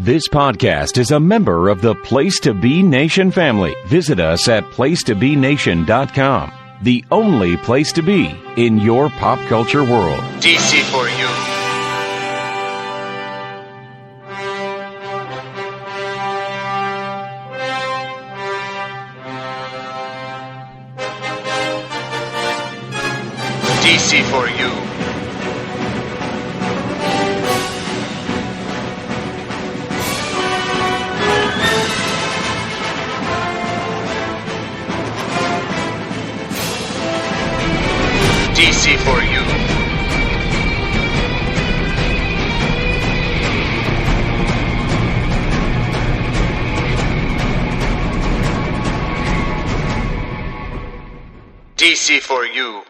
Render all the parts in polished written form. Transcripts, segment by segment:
This podcast is a member of the Place to Be Nation family. Visit us at placetobenation.com, the only place to be in your pop culture world. DC4U. DC4U. DC4U. DC4U.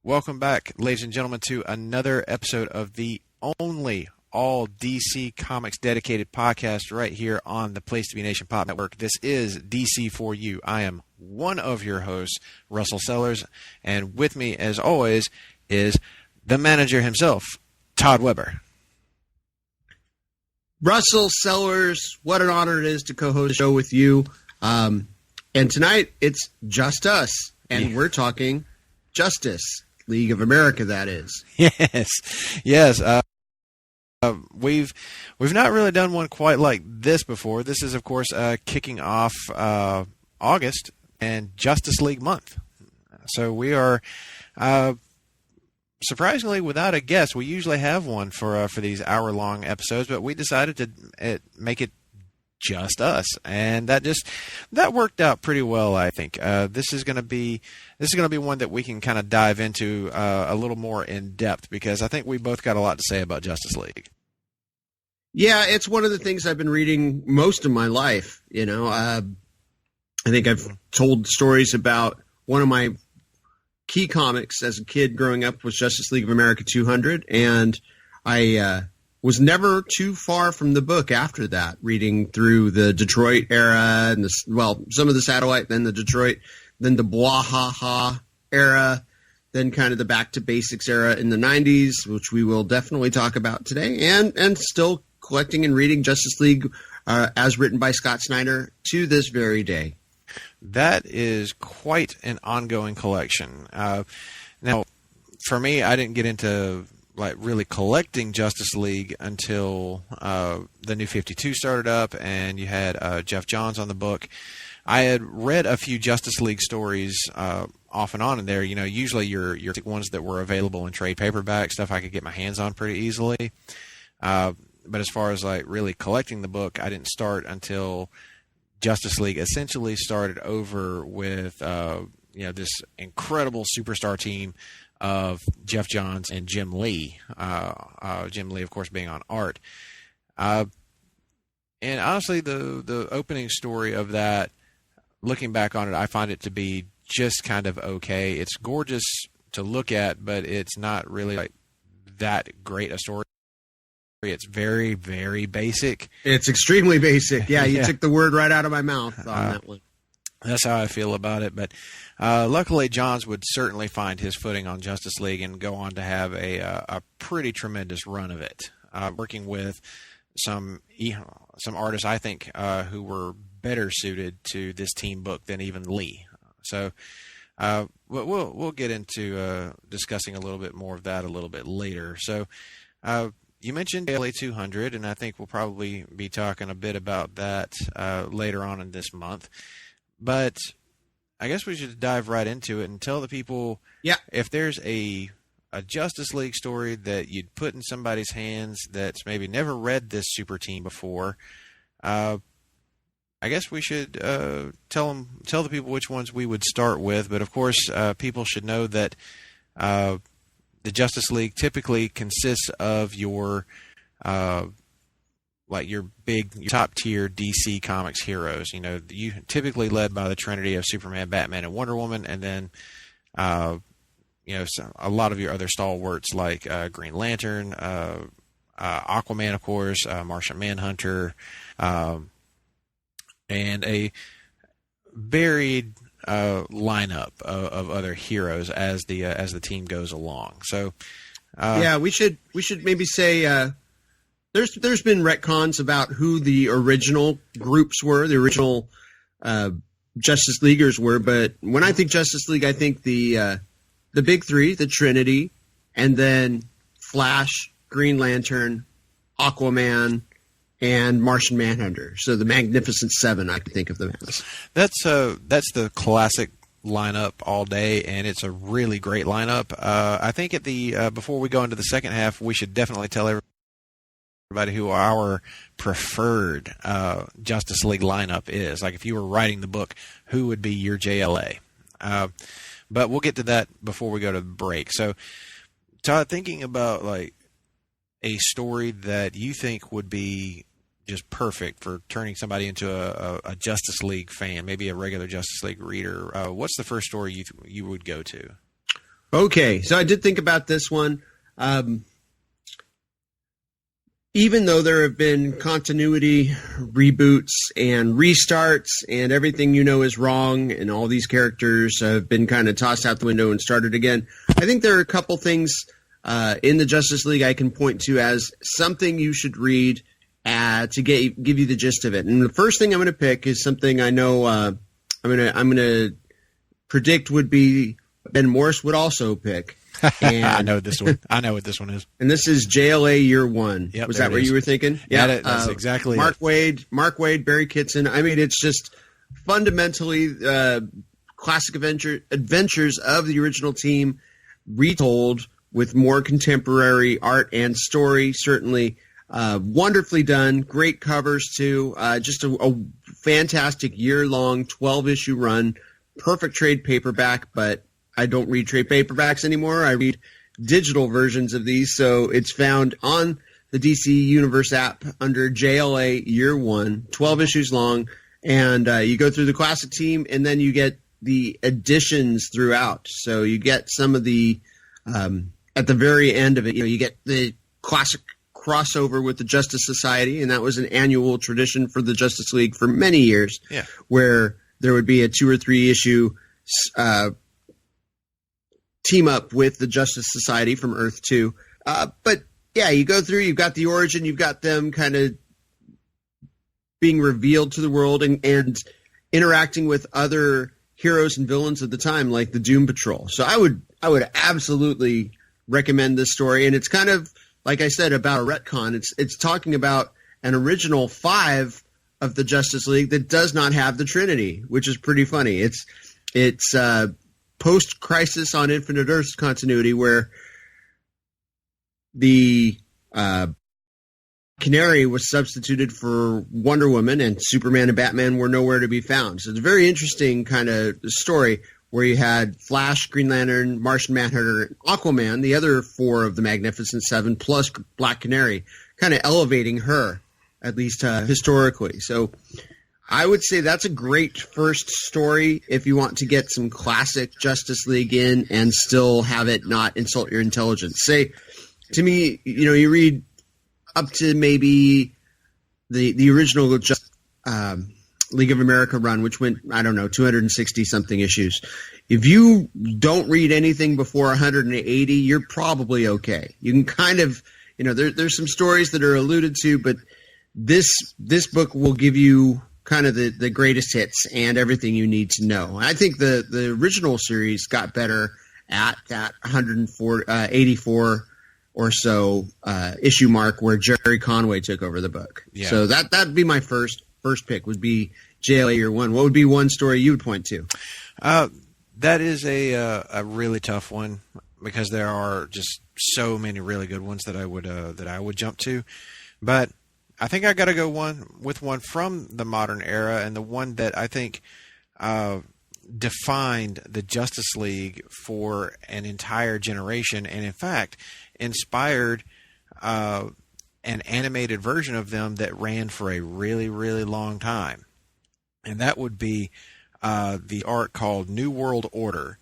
Welcome back, ladies and gentlemen, to another episode of the only all DC Comics dedicated podcast right here on the Place to Be Nation Pop Network. This is DC4U. I am one of your hosts, Russell Sellers, and with me, as always, is the manager himself, Todd Weber. Russell Sellers, what an honor it is to co-host a show with you. And tonight, it's just us, and we're talking Justice League of America, that is. Yes. We've not really done one quite like this before. This is, of course, kicking off August and Justice League month. So we are surprisingly without a guest. We usually have one for these hour-long episodes, but we decided to make it just us, and that worked out pretty well, I think. This is going to be one that we can kind of dive into a little more in depth, because I think we both got a lot to say about Justice League. Yeah, it's one of the things I've been reading most of my life. You know, I think I've told stories about one of my key comics as a kid growing up was Justice League of America 200, and I was never too far from the book after that, reading through the Detroit era and some of the Satellite, then the Detroit, then the Bwahaha era, then kind of the Back to Basics era in the 90s, which we will definitely talk about today, and still collecting and reading Justice League as written by Scott Snyder to this very day. That is quite an ongoing collection. Now, for me, I didn't get into really collecting Justice League until the New 52 started up, and you had Jeff Johns on the book. I had read a few Justice League stories off and on in there. You know, usually your ones that were available in trade paperback, stuff I could get my hands on pretty easily. But as far as really collecting the book, I didn't start until Justice League essentially started over with this incredible superstar team of Jeff Johns and Jim Lee. Jim Lee, of course, being on art. And honestly, the opening story of that, looking back on it, I find it to be just kind of okay. It's gorgeous to look at, but it's not really that great a story. It's very, very basic. It's extremely basic. Yeah, you took the word right out of my mouth on that one. That's how I feel about it. But luckily, Johns would certainly find his footing on Justice League and go on to have a pretty tremendous run of it, working with some artists, I think, who were better suited to this team book than even Lee. So we'll get into discussing a little bit more of that a little bit later. So you mentioned LA 200, and I think we'll probably be talking a bit about that later on in this month. But I guess we should dive right into it and tell the people if there's a Justice League story that you'd put in somebody's hands that's maybe never read this super team before. I guess we should tell the people which ones we would start with. But of course, people should know that the Justice League typically consists of your top tier DC Comics heroes. You know, you typically led by the Trinity of Superman, Batman, and Wonder Woman, and then a lot of your other stalwarts like Green Lantern, Aquaman, of course, Martian Manhunter, and a varied lineup of other heroes as the team goes along. So we should maybe say There's been retcons about who the original groups were, the original Justice Leaguers were, but when I think Justice League, I think the big three, the Trinity, and then Flash, Green Lantern, Aquaman, and Martian Manhunter. So the Magnificent Seven, I could think of them as. That's the classic lineup all day, and it's a really great lineup. I think at the before we go into the second half, we should definitely tell everybody who our preferred Justice League lineup is. Like if you were writing the book, who would be your JLA? But we'll get to that before we go to the break. So, Todd, thinking about like a story that you think would be just perfect for turning somebody into a Justice League fan, maybe a regular Justice League reader, what's the first story you would go to? Okay, so I did think about this one. Even though there have been continuity reboots and restarts and everything is wrong and all these characters have been kind of tossed out the window and started again, I think there are a couple things in the Justice League I can point to as something you should read to give you the gist of it. And the first thing I'm going to pick is something I know I'm going to predict would be Ben Morris would also pick. And, I know this one. I know what this one is. And this is JLA Year One. Yep, was that what you were thinking? Yeah, that's exactly Mark Waid, Barry Kitson. I mean, it's just fundamentally classic adventures of the original team retold with more contemporary art and story. Certainly wonderfully done. Great covers too. Just a fantastic year-long 12-issue run. Perfect trade paperback, but I don't read trade paperbacks anymore. I read digital versions of these, so it's found on the DC Universe app under JLA Year One, 12 issues long, and you go through the classic team, and then you get the additions throughout. So you get some of the at the very end of it, you get the classic crossover with the Justice Society, and that was an annual tradition for the Justice League for many years, where there would be a 2 or 3 issue team up with the Justice Society from Earth 2. But yeah, you go through, you've got the origin, you've got them kind of being revealed to the world and interacting with other heroes and villains of the time, like the Doom Patrol. So I would absolutely recommend this story. And it's kind of, like I said, about a retcon. It's talking about an original 5 of the Justice League that does not have the Trinity, which is pretty funny. It's post-Crisis on Infinite Earths continuity, where the Canary was substituted for Wonder Woman, and Superman and Batman were nowhere to be found. So it's a very interesting kind of story where you had Flash, Green Lantern, Martian Manhunter, and Aquaman, the other 4 of the Magnificent Seven, plus Black Canary, kind of elevating her, at least historically. So I would say that's a great first story if you want to get some classic Justice League in and still have it not insult your intelligence. Say, to me, you read up to maybe the original League of America run, which went, 260-something issues. If you don't read anything before 180, you're probably okay. You can kind of, there's some stories that are alluded to, but this book will give you kind of the greatest hits and everything you need to know. I think the original series got better at that 184 or so issue mark where Jerry Conway took over the book. Yeah. So that'd be my first pick, would be JLA Year One. What would be one story you would point to? That is a really tough one, because there are just so many really good ones that I would jump to. But I think I got to go with one from the modern era, and the one that I think defined the Justice League for an entire generation, and in fact inspired an animated version of them that ran for a really, really long time. And that would be the arc called New World Order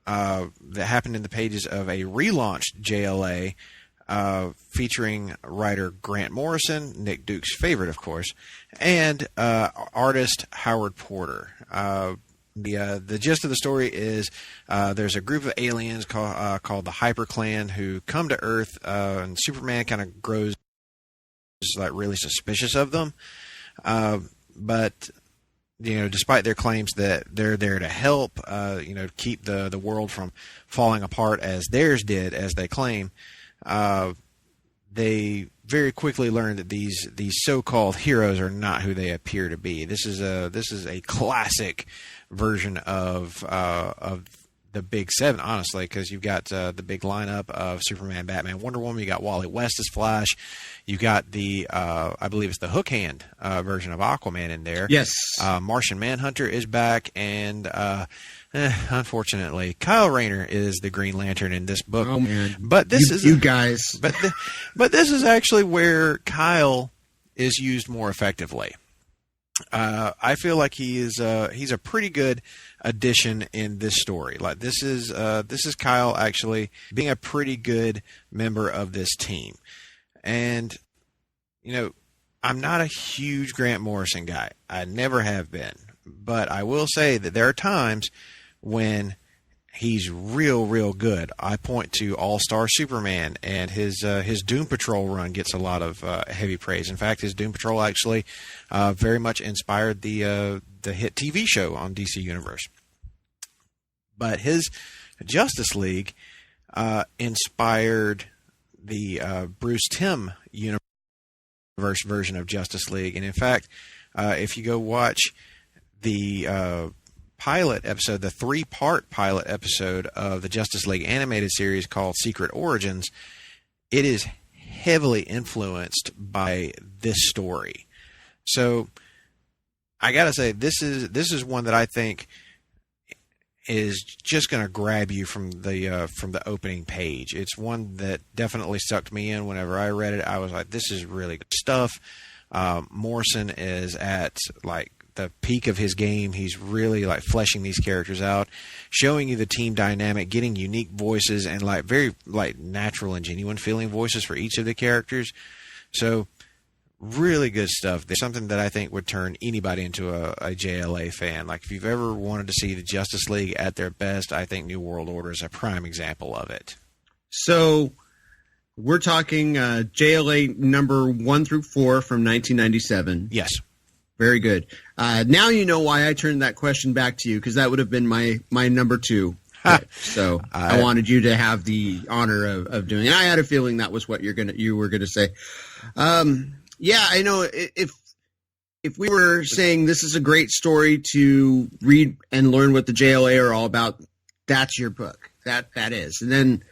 that happened in the pages of a relaunched JLA featuring writer Grant Morrison, Nick Duke's favorite, of course, and artist Howard Porter. The gist of the story is there's a group of aliens called the Hyper Clan who come to Earth, and Superman kind of grows like really suspicious of them. But despite their claims that they're there to help, keep the world from falling apart as theirs did, as they claim, they very quickly learned that these so-called heroes are not who they appear to be. This is a classic version of the Big Seven, honestly, because you've got the big lineup of Superman, Batman, Wonder Woman. You got Wally West as Flash. You got the I believe it's the Hook Hand version of Aquaman in there. Yes. Martian Manhunter is back, and unfortunately, Kyle Rayner is the Green Lantern in this book. Oh man! But this is you guys. But this is actually where Kyle is used more effectively. I feel like he's a pretty good addition in this story. Like this is Kyle actually being a pretty good member of this team. And I'm not a huge Grant Morrison guy. I never have been. But I will say that there are times when he's real good. I point to All-Star Superman, and his Doom Patrol run gets a lot of heavy praise. In fact, his Doom Patrol actually very much inspired the hit TV show on DC Universe. But his Justice League inspired the Bruce Timm universe version of Justice League. And in fact, if you go watch the pilot episode, the 3-part pilot episode of the Justice League animated series called Secret Origins, it is heavily influenced by this story. So I gotta say, this is one that I think is just going to grab you from the opening page. It's one that definitely sucked me in. Whenever I read it, I was like, this is really good stuff. Morrison is at like the peak of his game. He's really like fleshing these characters out, showing you the team dynamic, getting unique voices and like very like natural and genuine feeling voices for each of the characters. So really good stuff. There's something that I think would turn anybody into a JLA fan. Like if you've ever wanted to see the Justice League at their best, I think New World Order is a prime example of it. So we're talking JLA number 1 through 4 from 1997. Yes. Very good. Now you know why I turned that question back to you, because that would have been my number 2. So I wanted you to have the honor of doing it. I had a feeling that was what you were gonna say. Yeah, I know. If we were saying this is a great story to read and learn what the JLA are all about, that's your book. That is. And then,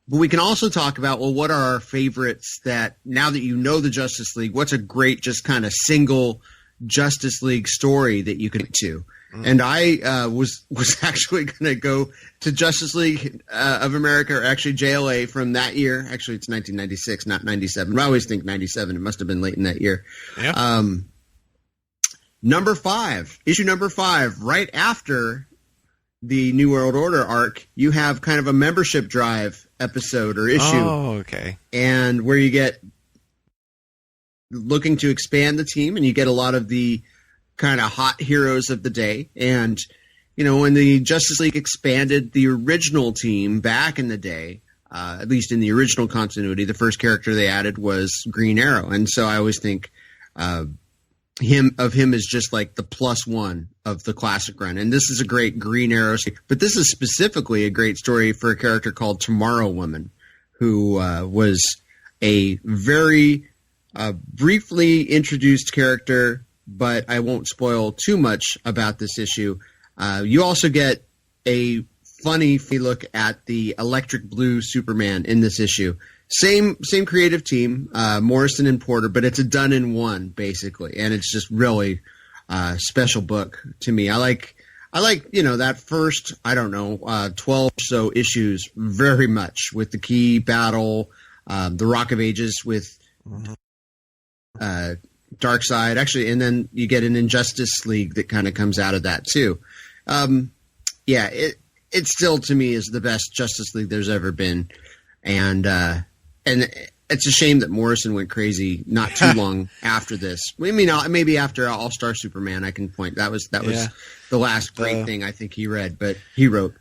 but we can also talk about, well, what are our favorites that, now that you know the Justice League, what's a great just kind of single Justice League story that you can to? And I was actually going to go to Justice League of America, or actually JLA from that year. Actually, it's 1996, not 97. I always think 97. It must have been late in that year. Yeah. Number 5, issue number 5, right after the New World Order arc, you have kind of a membership drive episode or issue. Oh, okay. And where you get looking to expand the team, and you get a lot of the kind of hot heroes of the day. And, when the Justice League expanded the original team back in the day, at least in the original continuity, the first character they added was Green Arrow. And so I always think him as just like the +1 of the classic run. And this is a great Green Arrow story, but this is specifically a great story for a character called Tomorrow Woman, who was a very briefly introduced character, but I won't spoil too much about this issue. You also get a funny look at the Electric Blue Superman in this issue. Same creative team, Morrison and Porter, but it's a done in one basically, and it's just really special book to me. I like that first 12 or so issues very much, with the key battle, the Rock of Ages with Darkseid, actually, and then you get an Injustice League that kind of comes out of that too. It still to me is the best Justice League there's ever been, and it's a shame that Morrison went crazy not too long after this. I mean, maybe after All-Star Superman, I can point that was the last great thing I think he wrote.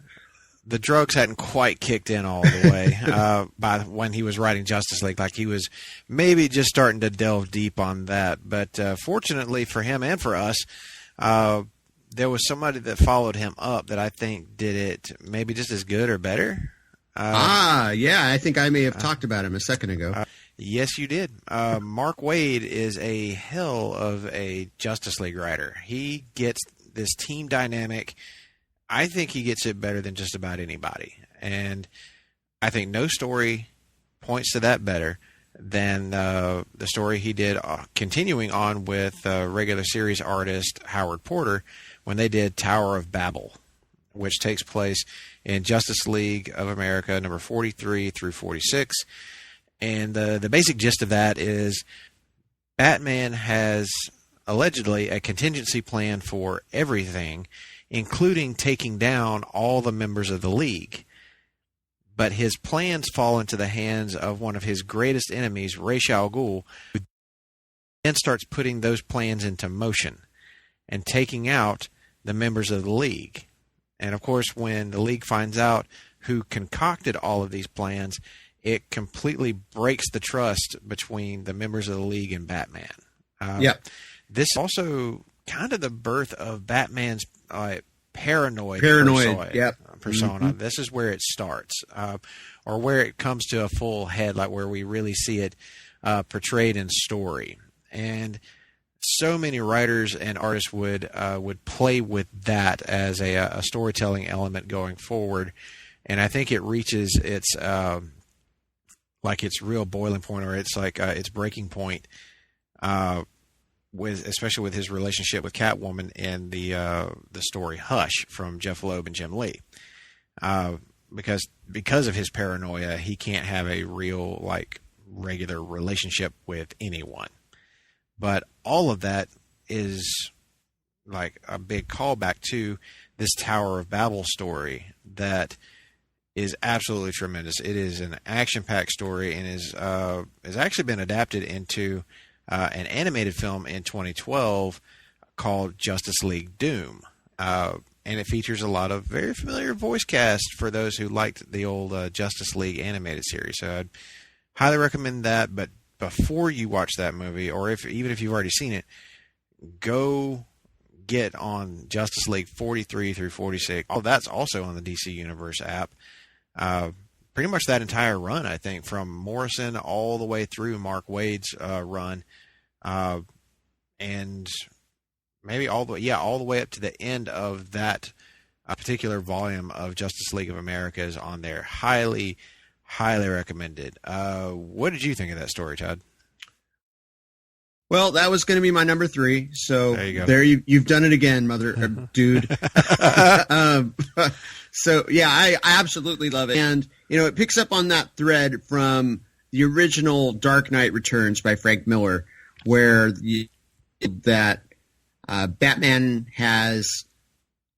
the drugs hadn't quite kicked in all the way by when he was writing Justice League. Like, he was maybe just starting to delve deep on that. But fortunately for him and for us, there was somebody that followed him up that I think did it maybe just as good or better. Yeah, I think I may have talked about him a second ago. Yes, you did. Mark Waid is a hell of a Justice League writer. He gets this team dynamic. I think he gets it better than just about anybody. And I think no story points to that better than the story he did continuing on with regular series artist Howard Porter when they did Tower of Babel, which takes place in Justice League of America number 43 through 46. And the basic gist of that is Batman has allegedly a contingency plan for everything, including taking down all the members of the League. But his plans fall into the hands of one of his greatest enemies, Ra's al Ghul, who then starts putting those plans into motion and taking out the members of the League. And of course, when the League finds out who concocted all of these plans, it completely breaks the trust between the members of the League and Batman. This is also kind of the birth of Batman's paranoid persona. Mm-hmm. This is where it starts, or where it comes to a full head, like where we really see it portrayed in story. And so many writers and artists would play with that as a storytelling element going forward. And I think it reaches its real boiling point, or it's like its breaking point, especially with his relationship with Catwoman in the story Hush from Jeff Loeb and Jim Lee, because of his paranoia, he can't have a real regular relationship with anyone. But all of that is like a big callback to this Tower of Babel story that is absolutely tremendous. It is an action-packed story and has actually been adapted into an animated film in 2012 called Justice League Doom. And it features a lot of very familiar voice cast for those who liked the old Justice League animated series. So I'd highly recommend that. But before you watch that movie, or even if you've already seen it, go get on Justice League 43 through 46. Oh, that's also on the DC Universe app. Pretty much that entire run, I think, from Morrison all the way through Mark Waid's run, and maybe all the way up to the end of that particular volume of Justice League of America is on there. Highly, highly recommended. What did you think of that story, Todd? Well, that was going to be my number 3. So there you go. You've done it again, dude. So yeah, I absolutely love it. And, it picks up on that thread from the original Dark Knight Returns by Frank Miller, where Batman has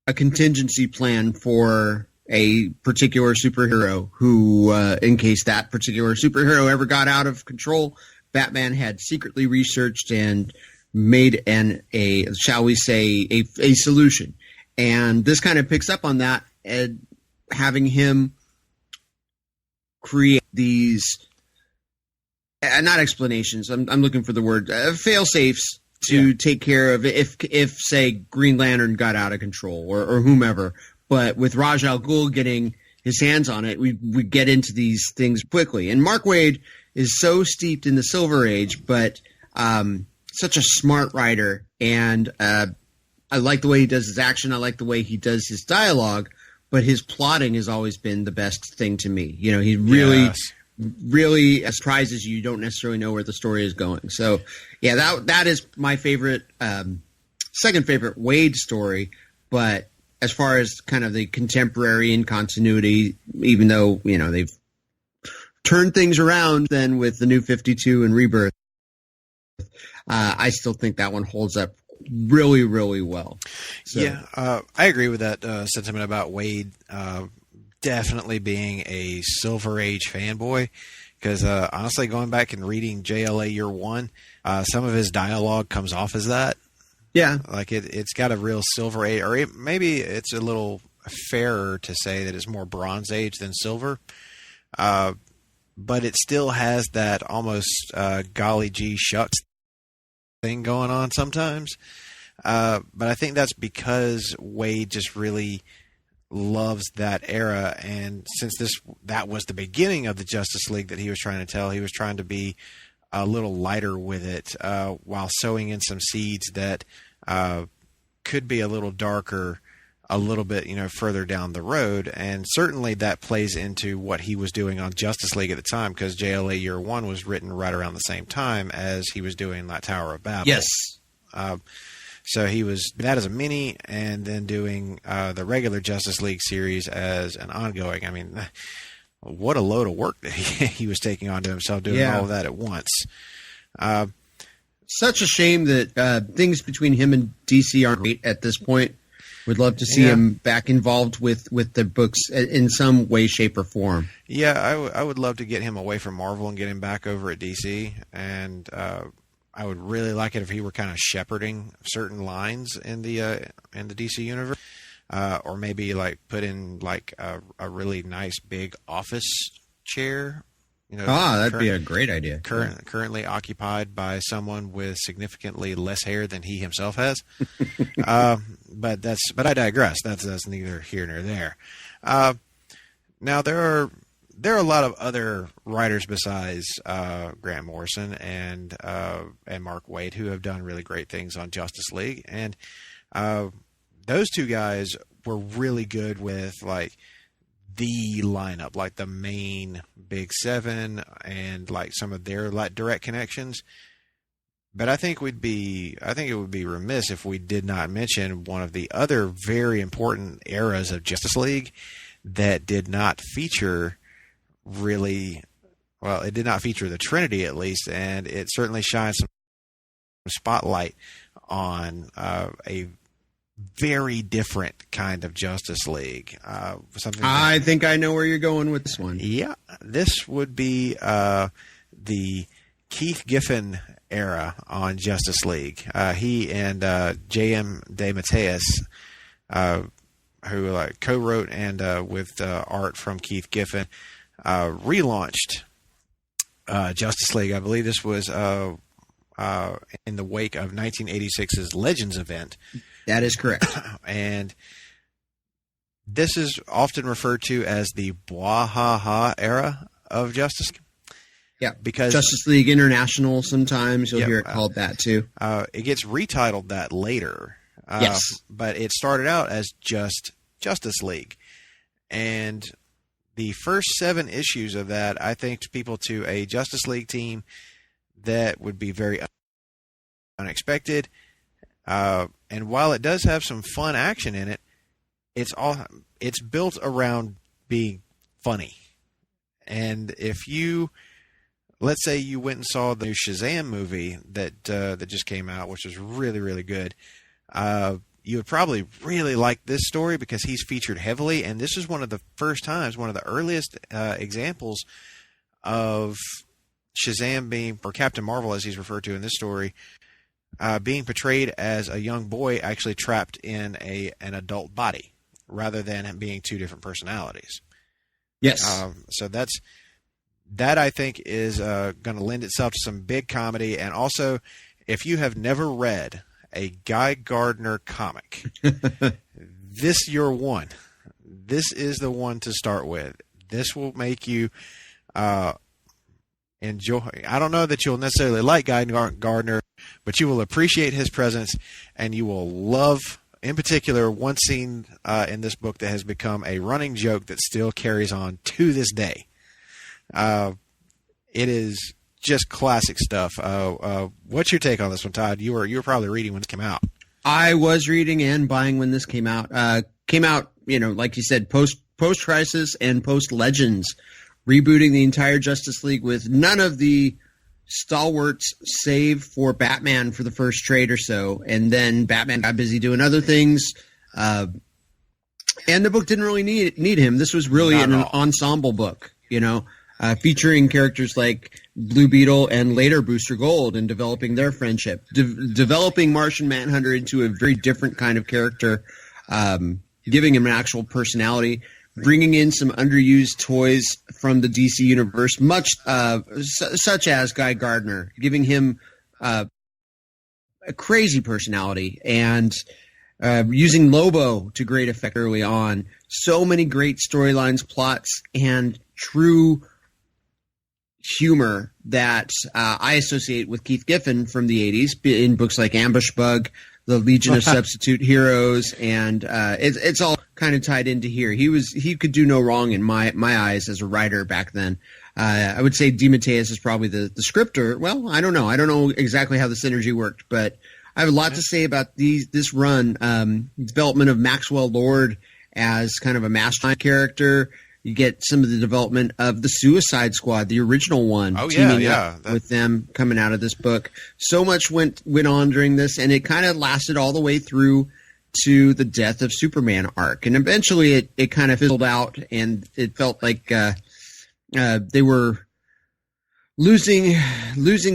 a contingency plan for a particular superhero who, in case that particular superhero ever got out of control, Batman had secretly researched and made a solution. And this kind of picks up on that, and having him create these, not explanations, I'm looking for the word, fail-safes to take care of if say Green Lantern got out of control or whomever. But with Ra's al Ghul getting his hands on it, we get into these things quickly. And Mark Waid is so steeped in the Silver Age, but such a smart writer. And I like the way he does his action. I like the way he does his dialogue. But his plotting has always been the best thing to me. He really surprises you. You don't necessarily know where the story is going. So, yeah, that is my favorite, second favorite Waid story. But as far as kind of the contemporary and continuity, even though, they've turned things around then with the New 52 and Rebirth, I still think that one holds up really, really well. So. Yeah, I agree with that sentiment about Waid definitely being a Silver Age fanboy, because honestly, going back and reading JLA Year One, some of his dialogue comes off as that. Yeah, like it's got a real Silver Age, or maybe it's a little fairer to say that it's more Bronze Age than Silver. But it still has that almost golly gee shucks thing going on sometimes. But I think that's because Wade just really loves that era, and since that was the beginning of the Justice League that he was trying to tell, he was trying to be a little lighter with it, while sowing in some seeds that could be a little darker a little bit, further down the road. And certainly that plays into what he was doing on Justice League at the time, because JLA Year One was written right around the same time as he was doing that Tower of Babel. Yes. So he was that as a mini, and then doing the regular Justice League series as an ongoing. I mean, what a load of work that he was taking onto himself doing all of that at once. Such a shame that things between him and DC aren't great at this point. Would love to see him back involved with the books in some way, shape, or form. Yeah, I would love to get him away from Marvel and get him back over at DC. And I would really like it if he were kind of shepherding certain lines in the DC universe, or maybe like put in like a really nice big office chair. That'd be a great idea. Currently occupied by someone with significantly less hair than he himself has. But I digress. That's neither here nor there. Now there are a lot of other writers besides Grant Morrison and Mark Waid who have done really great things on Justice League, and those two guys were really good with like the lineup, like the main Big Seven, and like some of their like direct connections. But I think it would be remiss if we did not mention one of the other very important eras of Justice League that did not feature it did not feature the Trinity, at least, and it certainly shines some spotlight on a very different kind of Justice League. I think I know where you're going with this one. Yeah, this would be the Keith Giffen era on Justice League. He and J.M. DeMatteis, who co-wrote and with art from Keith Giffen, relaunched Justice League. I believe this was in the wake of 1986's Legends event. That is correct. And this is often referred to as the Bwahaha era of Justice League. Yeah, because Justice League International, sometimes you'll hear it called that too. It gets retitled that later. Yes. But it started out as just Justice League. And the first 7 issues of that, I think, people to a Justice League team that would be very unexpected. And while it does have some fun action in it, it's built around being funny. And if you, let's say you went and saw the new Shazam movie that just came out, which was really, really good, you would probably really like this story because he's featured heavily. And this is one of the first times, one of the earliest examples of Shazam being, or Captain Marvel as he's referred to in this story, being portrayed as a young boy actually trapped in an adult body rather than being 2 different personalities. Yes. So that I think is going to lend itself to some big comedy. And also, if you have never read a Guy Gardner comic, this your one. This is the one to start with. This will make you enjoy. I don't know that you'll necessarily like Guy Gardner, but you will appreciate his presence, and you will love, in particular, one scene in this book that has become a running joke that still carries on to this day. It is just classic stuff. What's your take on this one, Todd? You were probably reading when it came out. I was reading and buying when this came out. Like you said, post Crisis and post Legends, rebooting the entire Justice League with none of the stalwarts save for Batman for the first trade or so, and then Batman got busy doing other things. And the book didn't really need him. This was really an ensemble book, featuring characters like Blue Beetle and later Booster Gold and developing their friendship, developing Martian Manhunter into a very different kind of character. giving him an actual personality, bringing in some underused toys from the DC universe, such as Guy Gardner, giving him a crazy personality, and using Lobo to great effect early on. So many great storylines, plots, and true humor that I associate with Keith Giffen from the 80s in books like Ambush Bug, The Legion of Substitute Heroes, and it's all kind of tied into here. He could do no wrong in my eyes as a writer back then. I would say DeMatteis is probably the scripter. Well, I don't know. I don't know exactly how the synergy worked, but I have a lot to say about this run. Development of Maxwell Lord as kind of a mastermind character. You get some of the development of the Suicide Squad, the original one, teaming up with them coming out of this book. So much went on during this, and it kind of lasted all the way through to the Death of Superman arc. And eventually it kind of fizzled out, and it felt like they were losing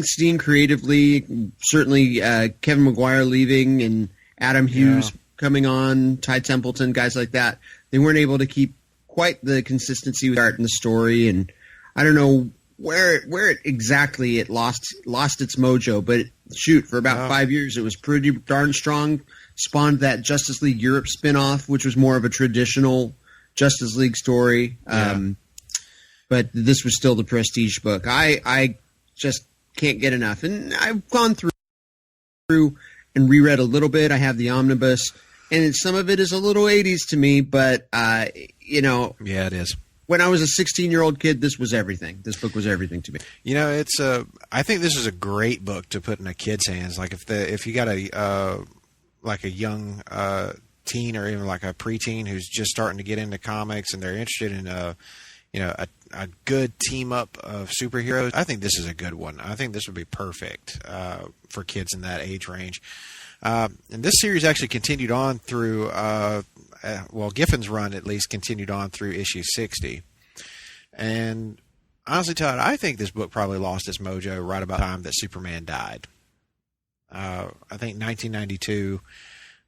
steam creatively. Certainly Kevin Maguire leaving and Adam Hughes coming on, Ty Templeton, guys like that. They weren't able to keep quite the consistency with art and the story, and I don't know where it exactly it lost its mojo, but for about 5 years it was pretty darn strong. Spawned that Justice League Europe spinoff, which was more of a traditional Justice League story. But this was still the prestige book. I just can't get enough, and I've gone through and reread a little bit. I have the omnibus, and some of it is a little 80s to me, but yeah, it is. When I was a 16-year-old kid, this was everything. This book was everything to me. It's I think this is a great book to put in a kid's hands. Like if you got a young teen or even like a preteen who's just starting to get into comics and they're interested in a good team up of superheroes, I think this is a good one. I think this would be perfect for kids in that age range. And this series actually continued on through, Giffen's run at least continued on through issue 60. And honestly, Todd, I think this book probably lost its mojo right about the time that Superman died. I think 1992,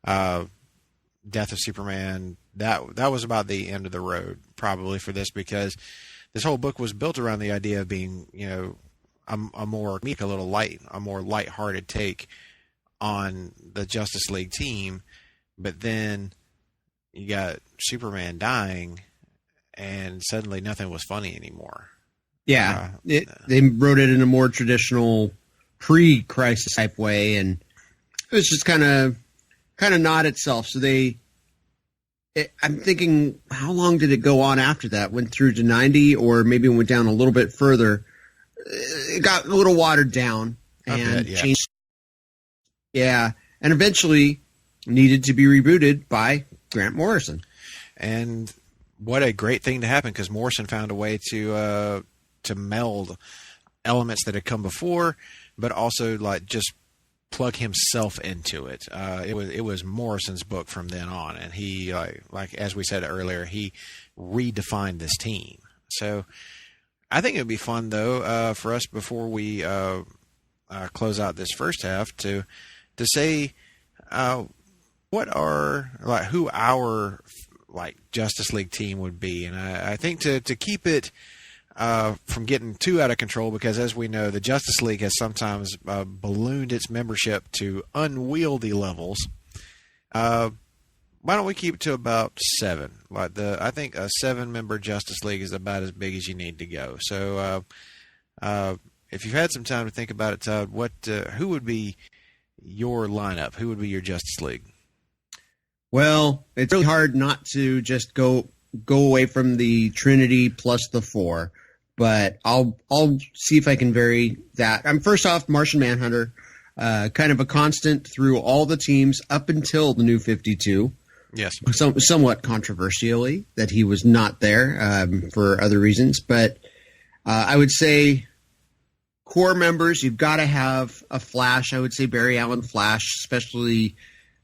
Death of Superman, that was about the end of the road probably for this, because this whole book was built around the idea of being, a more lighthearted take on the Justice League team, but then you got Superman dying, and suddenly nothing was funny anymore. Yeah, they wrote it in a more traditional pre-crisis type way, and it was just kind of not itself. So I'm thinking, how long did it go on after that? Went through to 90, or maybe went down a little bit further. It got a little watered down and changed. Yeah, and eventually needed to be rebooted by Grant Morrison. And what a great thing to happen, because Morrison found a way to meld elements that had come before, but also like just plug himself into it. It was Morrison's book from then on, and he like as we said earlier, he redefined this team. So I think it would be fun though for us before we close out this first half to say who our Justice League team would be, and I think to keep it from getting too out of control, because as we know, the Justice League has sometimes ballooned its membership to unwieldy levels. Why don't we keep it to about 7? I think a 7-member Justice League is about as big as you need to go. So if you've had some time to think about it, Todd, who would be your lineup? Who would be your Justice League? Well, it's really hard not to just go away from the Trinity plus the 4, but I'll see if I can vary that. I'm first off Martian Manhunter, kind of a constant through all the teams up until the New 52. Yes, somewhat controversially that he was not there for other reasons, but I would say core members, you've got to have a Flash. I would say Barry Allen Flash, especially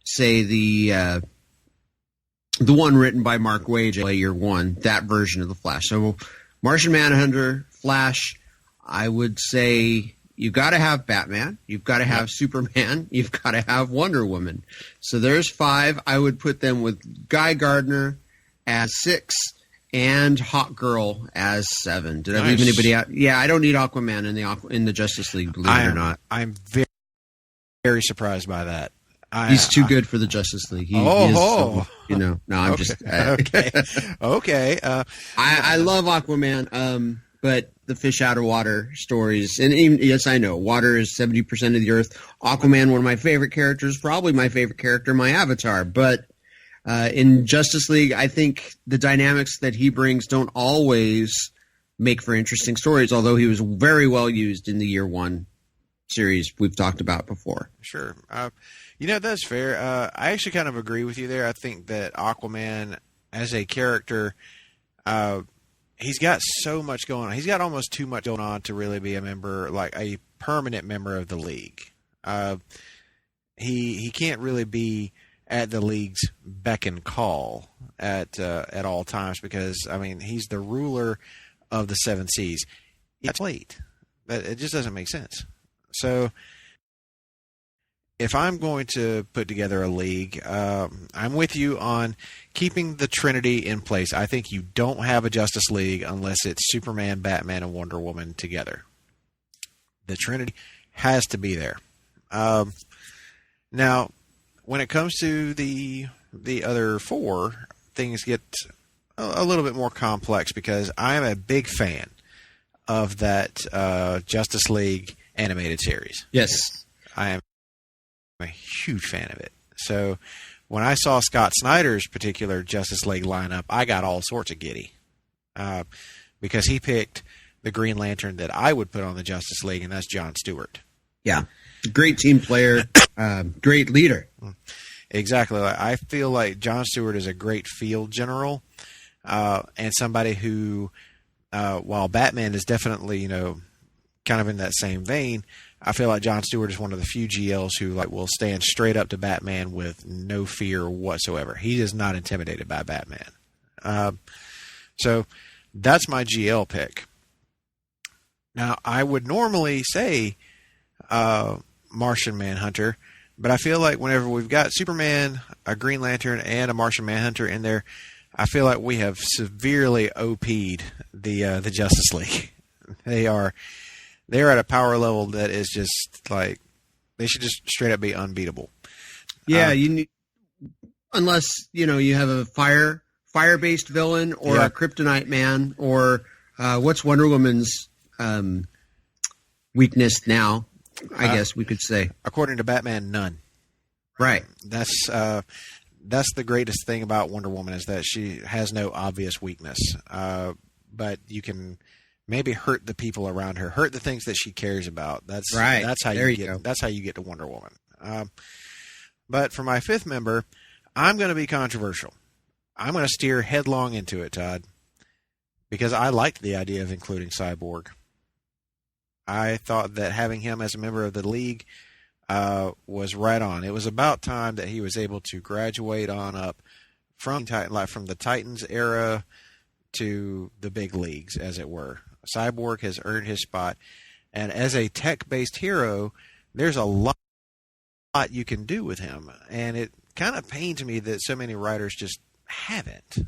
say the one written by Mark Waid, Year One, that version of the Flash. So Martian Manhunter, Flash, I would say you've got to have Batman, you've got to have Superman, you've got to have Wonder Woman. So there's 5. I would put them with Guy Gardner as 6 and Hawk Girl as 7. Did I leave anybody out? Yeah, I don't need Aquaman in the Justice League, believe it or not. I'm very, very surprised by that. He's too good for the Justice League. No, I'm just okay. I love Aquaman, but the fish out of water stories, and even, yes, I know water is 70% of the earth. Aquaman, one of my favorite characters, probably my favorite character, my avatar. But in Justice League, I think the dynamics that he brings don't always make for interesting stories. Although he was very well used in the Year One series we've talked about before. Sure. That's fair. I actually kind of agree with you there. I think that Aquaman as a character, he's got so much going on. He's got almost too much going on to really be a member, like a permanent member of the league. He can't really be at the league's beck and call at all times because, I mean, he's the ruler of the 7 seas. It's late. It just doesn't make sense. So if I'm going to put together a league, I'm with you on keeping the Trinity in place. I think you don't have a Justice League unless it's Superman, Batman, and Wonder Woman together. The Trinity has to be there. Now, when it comes to the other 4, things get a little bit more complex because I am a big fan of that Justice League animated series. Yes. I am a huge fan of it. So when I saw Scott Snyder's particular Justice League lineup, I got all sorts of giddy because he picked the Green Lantern that I would put on the Justice League, and that's John Stewart. Yeah. Great team player, great leader. Exactly. I feel like John Stewart is a great field general and somebody who, while Batman is definitely, kind of in that same vein, I feel like John Stewart is one of the few GLs who will stand straight up to Batman with no fear whatsoever. He is not intimidated by Batman. So that's my GL pick. Now, I would normally say Martian Manhunter, but I feel like whenever we've got Superman, a Green Lantern, and a Martian Manhunter in there, I feel like we have severely OP'd the Justice League. They're at a power level that is just like they should just straight up be unbeatable. Yeah, unless you have a fire-based villain or a kryptonite man or what's Wonder Woman's weakness now? I guess we could say, according to Batman, none. Right. That's the greatest thing about Wonder Woman is that she has no obvious weakness. But you can maybe hurt the people around her, hurt the things that she cares about. That's right. That's how That's how you get to Wonder Woman. But for my 5th member, I'm going to be controversial. I'm going to steer headlong into it, Todd, because I liked the idea of including Cyborg. I thought that having him as a member of the league was right on. It was about time that he was able to graduate on up from the Titans era to the big leagues, as it were. Cyborg has earned his spot, and as a tech-based hero, there's a lot you can do with him, and it kind of pains me that so many writers just haven't.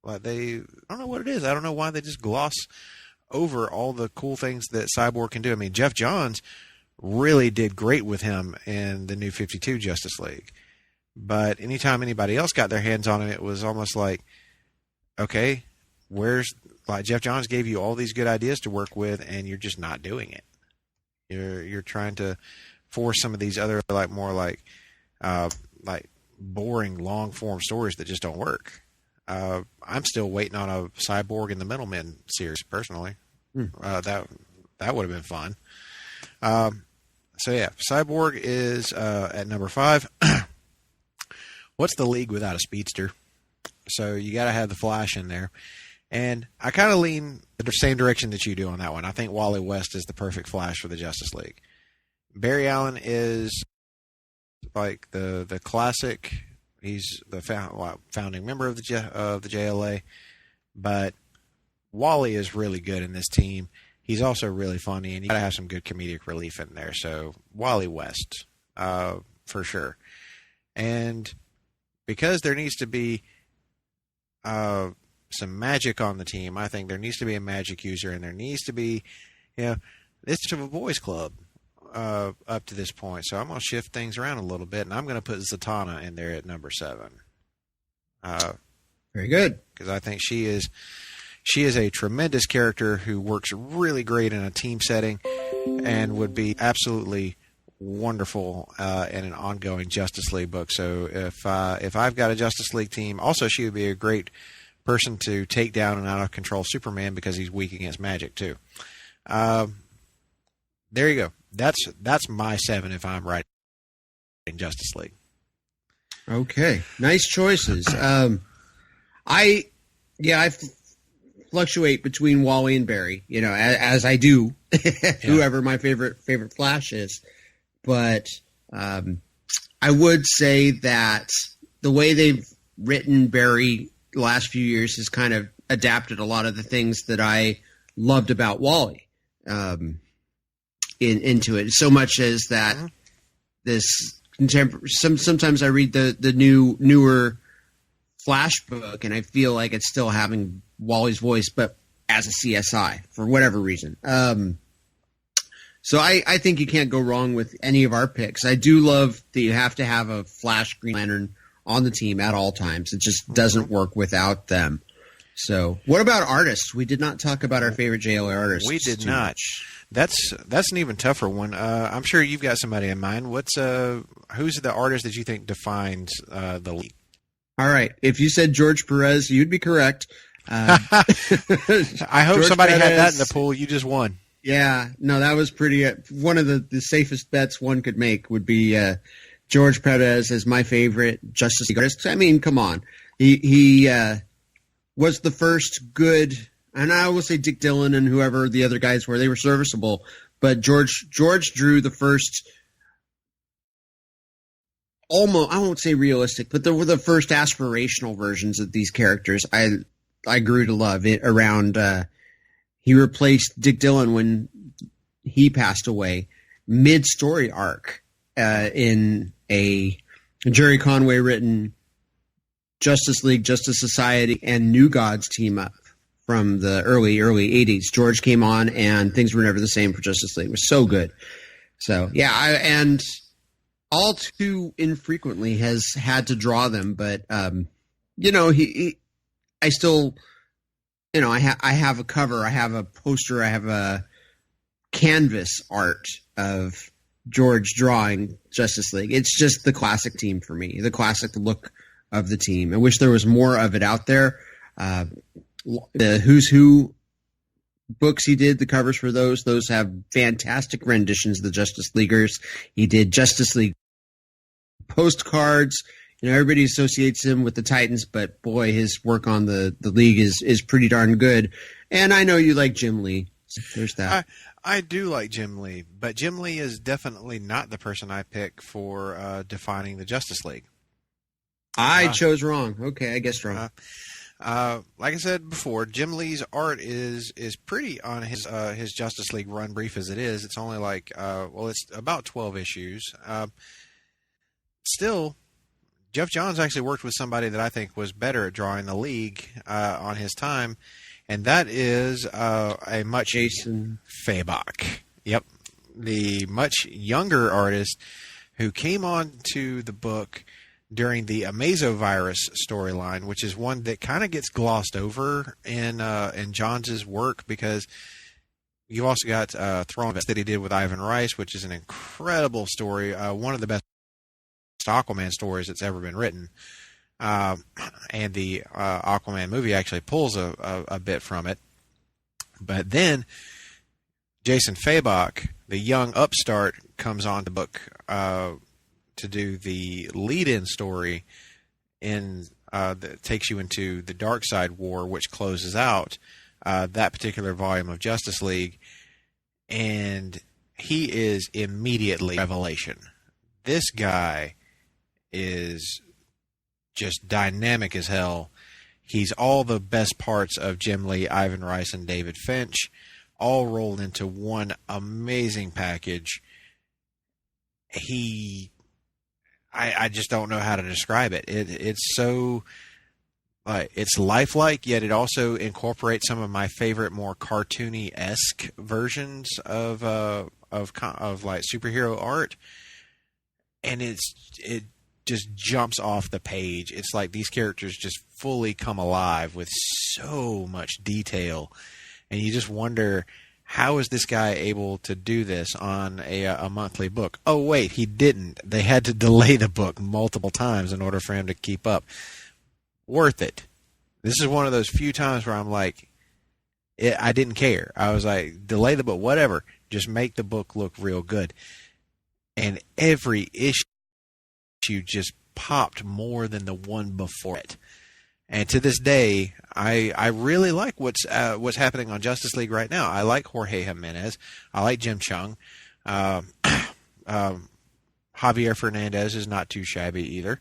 I don't know what it is. I don't know why they just gloss over all the cool things that Cyborg can do. I mean, Jeff Johns really did great with him in the New 52 Justice League. But anytime anybody else got their hands on him, it was almost like, okay, Jeff Johns gave you all these good ideas to work with, and you're just not doing it. You're trying to force some of these other more boring long form stories that just don't work. I'm still waiting on a Cyborg and the Middlemen series, personally. That would have been fun. So yeah, Cyborg is at number 5. What's the league without a speedster? So you got to have the Flash in there. And I kind of lean the same direction that you do on that one. I think Wally West is the perfect Flash for the Justice League. Barry Allen is like the classic. He's the founding member of the JLA, but Wally is really good in this team. he's also really funny, and you got to have some good comedic relief in there. So Wally West, for sure. And because there needs to be some magic on the team, I think there needs to be a magic user, and there needs to be, it's of a boys club up to this point. So I'm going to shift things around a little bit, and I'm going to put Zatanna in there at number 7. Very good. Because I think she is a tremendous character who works really great in a team setting and would be absolutely wonderful in an ongoing Justice League book. So if I've got a Justice League team, also she would be a great person to take down an out of control Superman because he's weak against magic too. There you go. That's my 7 if I'm writing Justice League. Okay, nice choices. I fluctuate between Wally and Barry, as I do, whoever my favorite Flash is. But I would say that the way they've written Barry the last few years has kind of adapted a lot of the things that I loved about Wally into it. So much as that this sometimes I read the newer Flash book and I feel like it's still having Wally's voice, but as a CSI for whatever reason. So I think you can't go wrong with any of our picks. I do love that you have to have a Flash Green Lantern on the team at all times. It just doesn't work without them. So what about artists? We did not talk about our favorite JLA artists. We did not. Much. That's an even tougher one. I'm sure you've got somebody in mind. Who's the artist that you think defines the league? All right. If you said George Perez, you'd be correct. I hope George somebody Perez, had that in the pool. You just won. Yeah. No, that was pretty. One of the safest bets one could make would be George Perez as my favorite Justice League artist. I mean, come on. He was the first good, and I will say Dick Dillon and whoever the other guys were, they were serviceable. But George drew the first, almost, I won't say realistic, but they were the first aspirational versions of these characters I grew to love it around. He replaced Dick Dillon when he passed away mid-story arc in a Jerry Conway written Justice League, Justice Society, and New Gods team up from the early 80s. George came on, and things were never the same for Justice League. It was so good. So, yeah, and all too infrequently has had to draw them, but, I still, I have a cover, I have a poster, I have a canvas art of George drawing Justice League. It's just the classic team for me, the classic look of the team. I wish there was more of it out there. The Who's Who books he did, the covers for those have fantastic renditions of the Justice Leaguers. He did Justice League postcards. Everybody associates him with the Titans, but boy, his work on the League is pretty darn good. And I know you like Jim Lee. So there's that. I do like Jim Lee, but Jim Lee is definitely not the person I pick for defining the Justice League. I chose wrong. Okay, I guessed wrong. Like I said before, Jim Lee's art is pretty on his Justice League run, brief as it is. It's only like it's about 12 issues. Still, Jeff Johns actually worked with somebody that I think was better at drawing the League on his time, and that is a much Jason Fabok. Yep, the much younger artist who came on to the book during the Amazovirus storyline, which is one that kind of gets glossed over in Johns' work, because you also got Throne that he did with Ivan Rice, which is an incredible story, one of the best Aquaman stories that's ever been written, and the Aquaman movie actually pulls a bit from it. But then Jason Fabok, the young upstart, comes on the book to do the lead-in story that takes you into the Dark Side War, which closes out that particular volume of Justice League, and he is immediately revelation. This guy is just dynamic as hell. He's all the best parts of Jim Lee, Ivan Rice, and David Finch, all rolled into one amazing package. I just don't know how to describe it. It's so it's lifelike, yet it also incorporates some of my favorite, more cartoony-esque versions of like superhero art, and it just jumps off the page. It's like these characters just fully come alive with so much detail, and you just wonder, how is this guy able to do this on a monthly book? Oh, wait, he didn't. They had to delay the book multiple times in order for him to keep up. Worth it. This is one of those few times where I'm like, I didn't care. I was like, delay the book, whatever. Just make the book look real good. And every issue just popped more than the one before it. And to this day, I really like what's happening on Justice League right now. I like Jorge Jimenez. I like Jim Chung. Javier Fernandez is not too shabby either.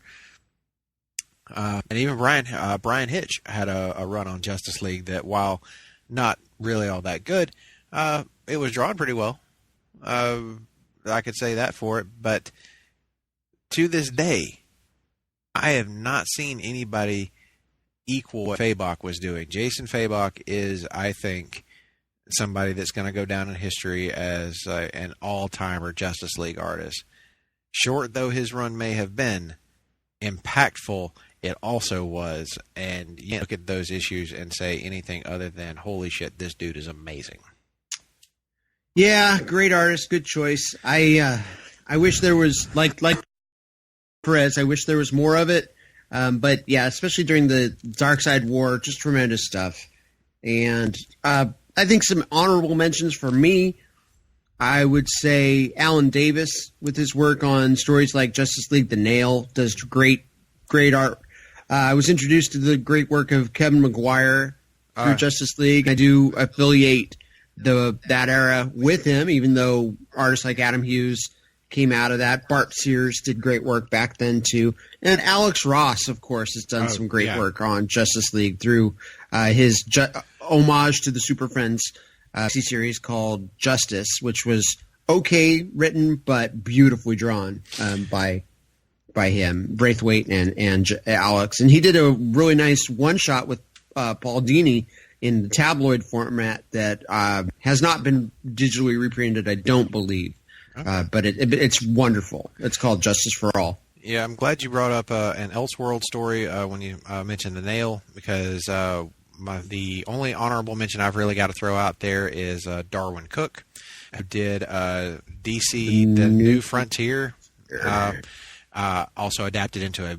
And even Brian Hitch had a run on Justice League that, while not really all that good, it was drawn pretty well. I could say that for it. But to this day, I have not seen anybody equal what Fabok was doing. Jason Fabok is, I think, somebody that's going to go down in history as an all-timer Justice League artist. Short though his run may have been, impactful it also was. And you look at those issues and say anything other than, holy shit, this dude is amazing. Yeah, great artist, good choice. I wish there was, like Perez, I wish there was more of it. But yeah, especially during the Darkseid War, just tremendous stuff. And I think some honorable mentions for me, I would say Alan Davis with his work on stories like Justice League The Nail does great art. I was introduced to the great work of Kevin McGuire through Justice League. I do affiliate that era with him, even though artists like Adam Hughes came out of that. Bart Sears did great work back then too, and Alex Ross, of course, has done some great work on Justice League through his homage to the Super Friends series called Justice, which was okay written but beautifully drawn by him, Braithwaite and Alex. And he did a really nice one shot with Paul Dini in the tabloid format that has not been digitally reprinted, I don't believe. Okay. But it's wonderful. It's called Justice for All. Yeah, I'm glad you brought up an Elseworld story when you mentioned The Nail, because the only honorable mention I've really got to throw out there is Darwin Cook, who did DC The New Frontier, also adapted into a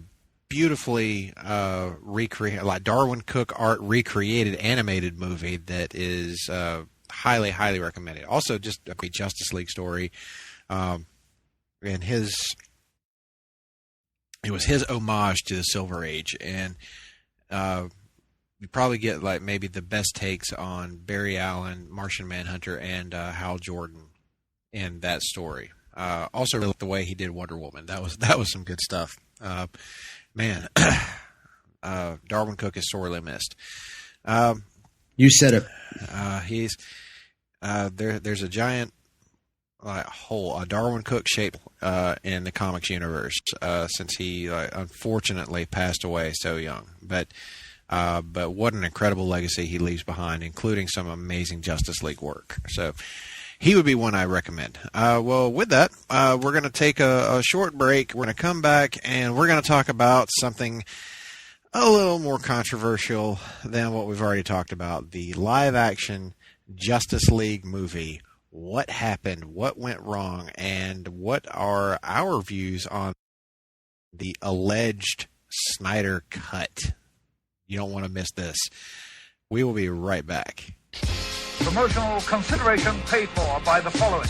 beautifully like Darwin Cook art recreated animated movie that is highly, highly recommended. Also, just a great Justice League story. And it was his homage to the Silver Age, and you probably get like maybe the best takes on Barry Allen, Martian Manhunter, and Hal Jordan in that story. Also, really the way he did Wonder Woman, that was some good stuff. Man, Darwin Cook is sorely missed. You said it. He's there's a giant hole, a Darwin Cook shape in the comics universe since he unfortunately passed away so young. But what an incredible legacy he leaves behind, including some amazing Justice League work. So he would be one I recommend. Well, with that, we're going to take a short break. We're going to come back, and we're going to talk about something a little more controversial than what we've already talked about, the live-action Justice League movie. What happened? What went wrong? And what are our views on the alleged Snyder Cut? You don't want to miss this. We will be right back. Promotional consideration paid for by the following.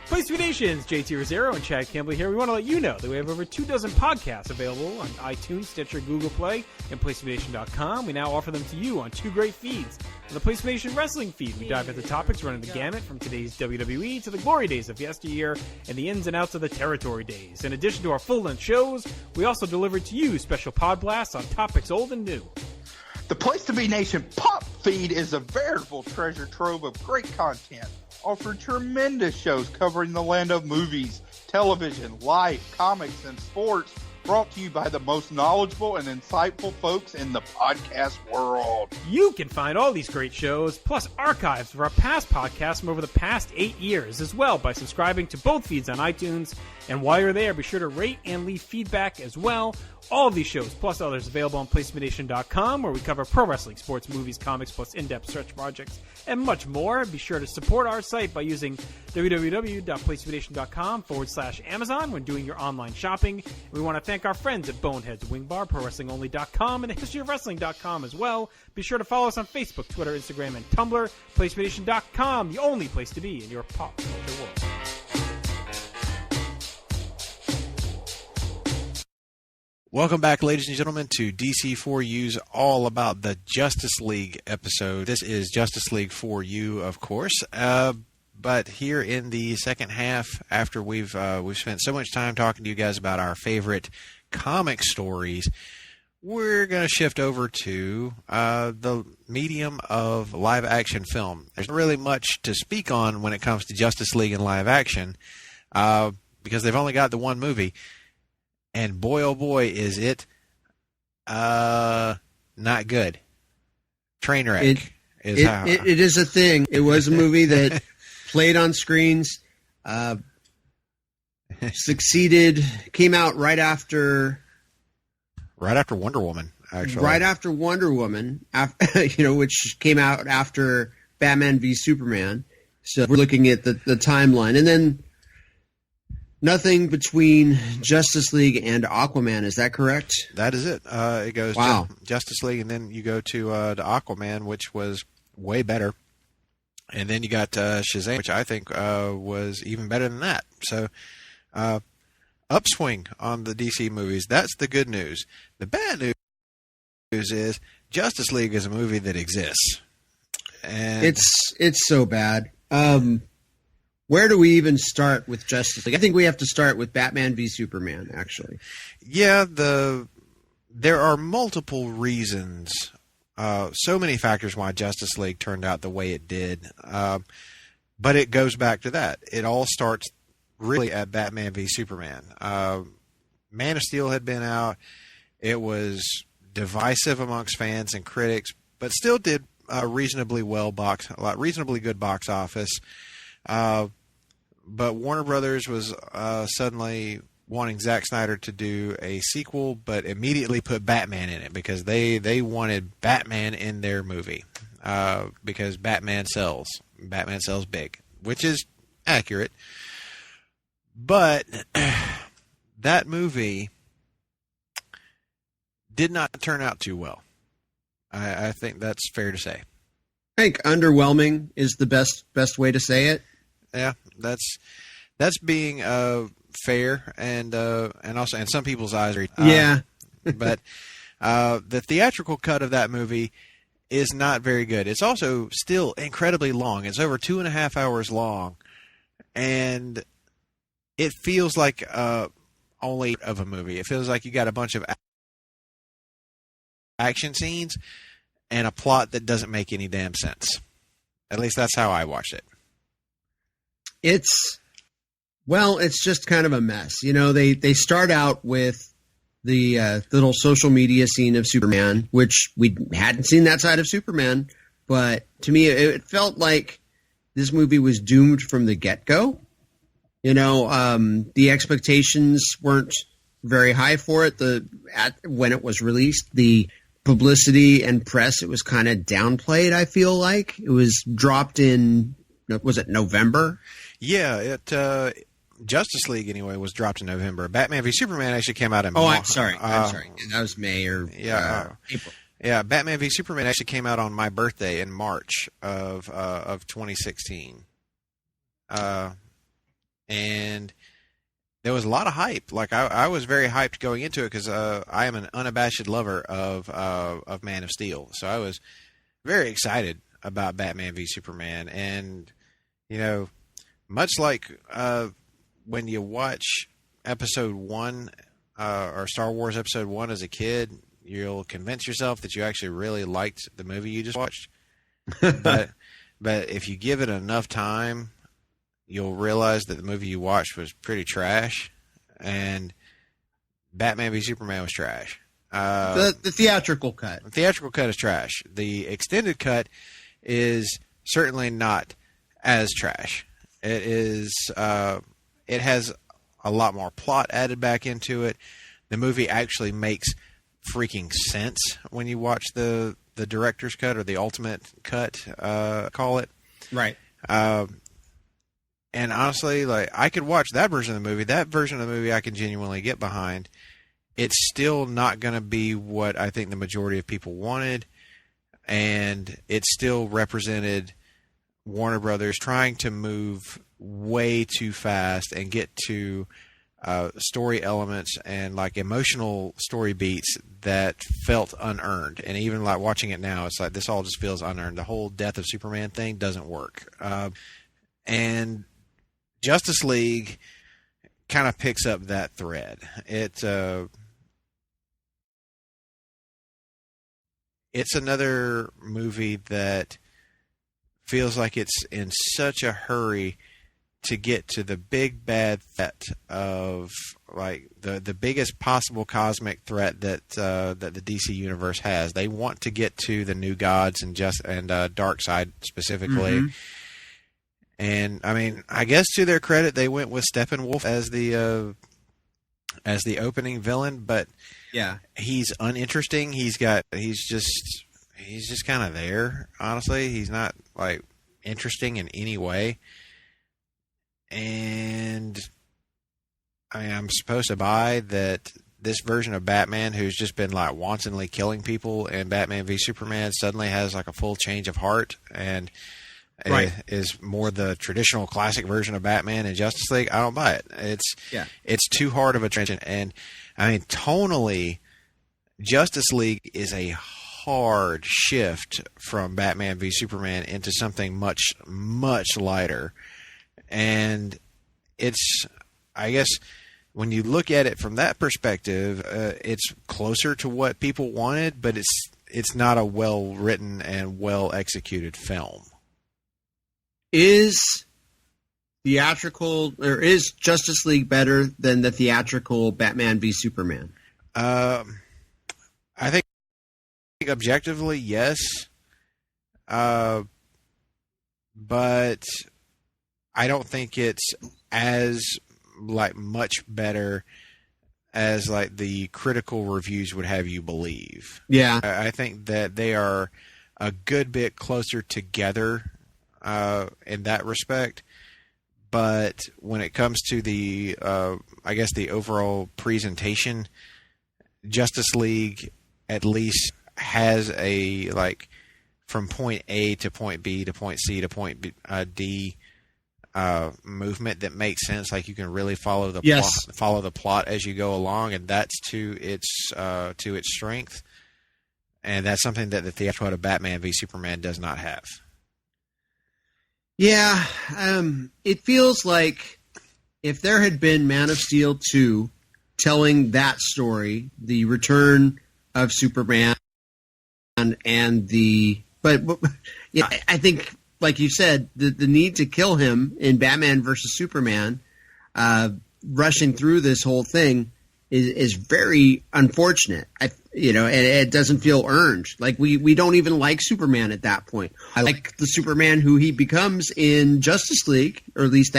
Place to Be Nations, JT Rosero and Chad Campbell here. We want to let you know that we have over 24 podcasts available on iTunes, Stitcher, Google Play, and PlaceToBeNation.com. We now offer them to you on two great feeds. On the Place to Be Nation Wrestling feed, we dive into topics running the gamut from today's WWE to the glory days of yesteryear and the ins and outs of the territory days. In addition to our full-length shows, we also deliver to you special pod blasts on topics old and new. The Place to Be Nation Pop feed is a veritable treasure trove of great content, offering tremendous shows covering the land of movies, television, life, comics, and sports, brought to you by the most knowledgeable and insightful folks in the podcast world. You can find all these great shows, plus archives of our past podcasts from over the past 8 years as well by subscribing to both feeds on iTunes. And while you're there, be sure to rate and leave feedback as well. All of these shows, plus others, available on PlayStationNation.com, where we cover pro wrestling, sports, movies, comics, plus in-depth search projects, and much more. Be sure to support our site by using www.PlayStationNation.com/Amazon when doing your online shopping. And we want to thank our friends at Boneheads, Wing Bar, ProWrestlingOnly.com, and HistoryOfWrestling.com as well. Be sure to follow us on Facebook, Twitter, Instagram, and Tumblr. PlayStationNation.com, the only place to be in your pop culture world. Welcome back, ladies and gentlemen, to DC4U's All About the Justice League episode. This is Justice League 4U, of course, but here in the second half, after we've spent so much time talking to you guys about our favorite comic stories, we're going to shift over to the medium of live-action film. There's not really much to speak on when it comes to Justice League and live-action, because they've only got the one movie. And boy, oh boy, is it not good. Trainwreck is how. It is a thing. It was a movie that played on screens, succeeded, came out right after Wonder Woman, actually. Right after Wonder Woman, which came out after Batman v Superman. So we're looking at the timeline, and then nothing between Justice League and Aquaman. Is that correct? That is it. It goes Justice League, and then you go to Aquaman, which was way better. And then you got Shazam, which I think was even better than that. So, upswing on the DC movies. That's the good news. The bad news is Justice League is a movie that exists. And it's so bad. Where do we even start with Justice League? I think we have to start with Batman v Superman, actually. Yeah, there are multiple reasons, so many factors why Justice League turned out the way it did. But it goes back to that. It all starts really at Batman v Superman. Man of Steel had been out. It was divisive amongst fans and critics, but still did reasonably good box office. But Warner Brothers was suddenly wanting Zack Snyder to do a sequel, but immediately put Batman in it because they wanted Batman in their movie because Batman sells. Batman sells big, which is accurate. But that movie did not turn out too well. I think that's fair to say. I think underwhelming is the best way to say it. Yeah, that's being fair and also in some people's eyes. Yeah, but the theatrical cut of that movie is not very good. It's also still incredibly long. It's over 2.5 hours long, and it feels like only of a movie. It feels like you got a bunch of action scenes and a plot that doesn't make any damn sense. At least that's how I watched it. It's just kind of a mess. They start out with the little social media scene of Superman, which we hadn't seen that side of Superman. But to me, it felt like this movie was doomed from the get-go. The expectations weren't very high for it. When it was released, the publicity and press, it was kind of downplayed. I feel like it was dropped in, was it November? Yeah, Justice League anyway was dropped in November. Batman v Superman actually came out in March. I'm sorry. That was May or April. Yeah, Batman v Superman actually came out on my birthday in March of 2016. And there was a lot of hype. Like I was very hyped going into it because I am an unabashed lover of Man of Steel. So I was very excited about Batman v Superman. And, much like when you watch Episode 1 or Star Wars Episode 1 as a kid, you'll convince yourself that you actually really liked the movie you just watched. but if you give it enough time, you'll realize that the movie you watched was pretty trash, and Batman v Superman was trash. The theatrical cut. The theatrical cut is trash. The extended cut is certainly not as trash. It is. It has a lot more plot added back into it. The movie actually makes freaking sense when you watch the director's cut or the ultimate cut, call it. Right. And honestly, like, I could watch that version of the movie. That version of the movie I can genuinely get behind. It's still not going to be what I think the majority of people wanted, and it still represented Warner Brothers trying to move way too fast and get to story elements and like emotional story beats that felt unearned. And even like watching it now, it's like this all just feels unearned. The whole Death of Superman thing doesn't work. And Justice League kind of picks up that thread. It's another movie that feels like it's in such a hurry to get to the big bad threat of like the biggest possible cosmic threat that the DC universe has. They want to get to the New Gods and Darkseid specifically. Mm-hmm. And I mean, I guess to their credit, they went with Steppenwolf as the opening villain, but yeah, he's uninteresting. He's just kind of there. Honestly, he's not like interesting in any way. And I mean, I'm supposed to buy that this version of Batman, who's just been like wantonly killing people in Batman v Superman, suddenly has like a full change of heart and is more the traditional classic version of Batman in Justice League. I don't buy it. It's too hard of a transition. And I mean, tonally, Justice League is a hard shift from Batman v Superman into something much, much lighter. And it's, I guess, when you look at it from that perspective, it's closer to what people wanted, but it's not a well-written and well-executed film. Is Justice League better than the theatrical Batman v Superman? I think objectively, yes. But I don't think it's as like much better as like the critical reviews would have you believe. Yeah. I think that they are a good bit closer together in that respect. But when it comes to the, I guess the overall presentation, Justice League at least has a like from point A to point B to point C to point B, D movement that makes sense. Like you can really follow the plot as you go along, and that's to its strength. And that's something that the theatrical of Batman v Superman does not have. Yeah, it feels like if there had been Man of Steel 2 telling that story, the return of Superman, and but yeah, I think, like you said, the need to kill him in Batman versus Superman, rushing through this whole thing is very unfortunate. And it doesn't feel earned. Like we don't even like Superman at that point. I like the Superman who he becomes in Justice League, or at least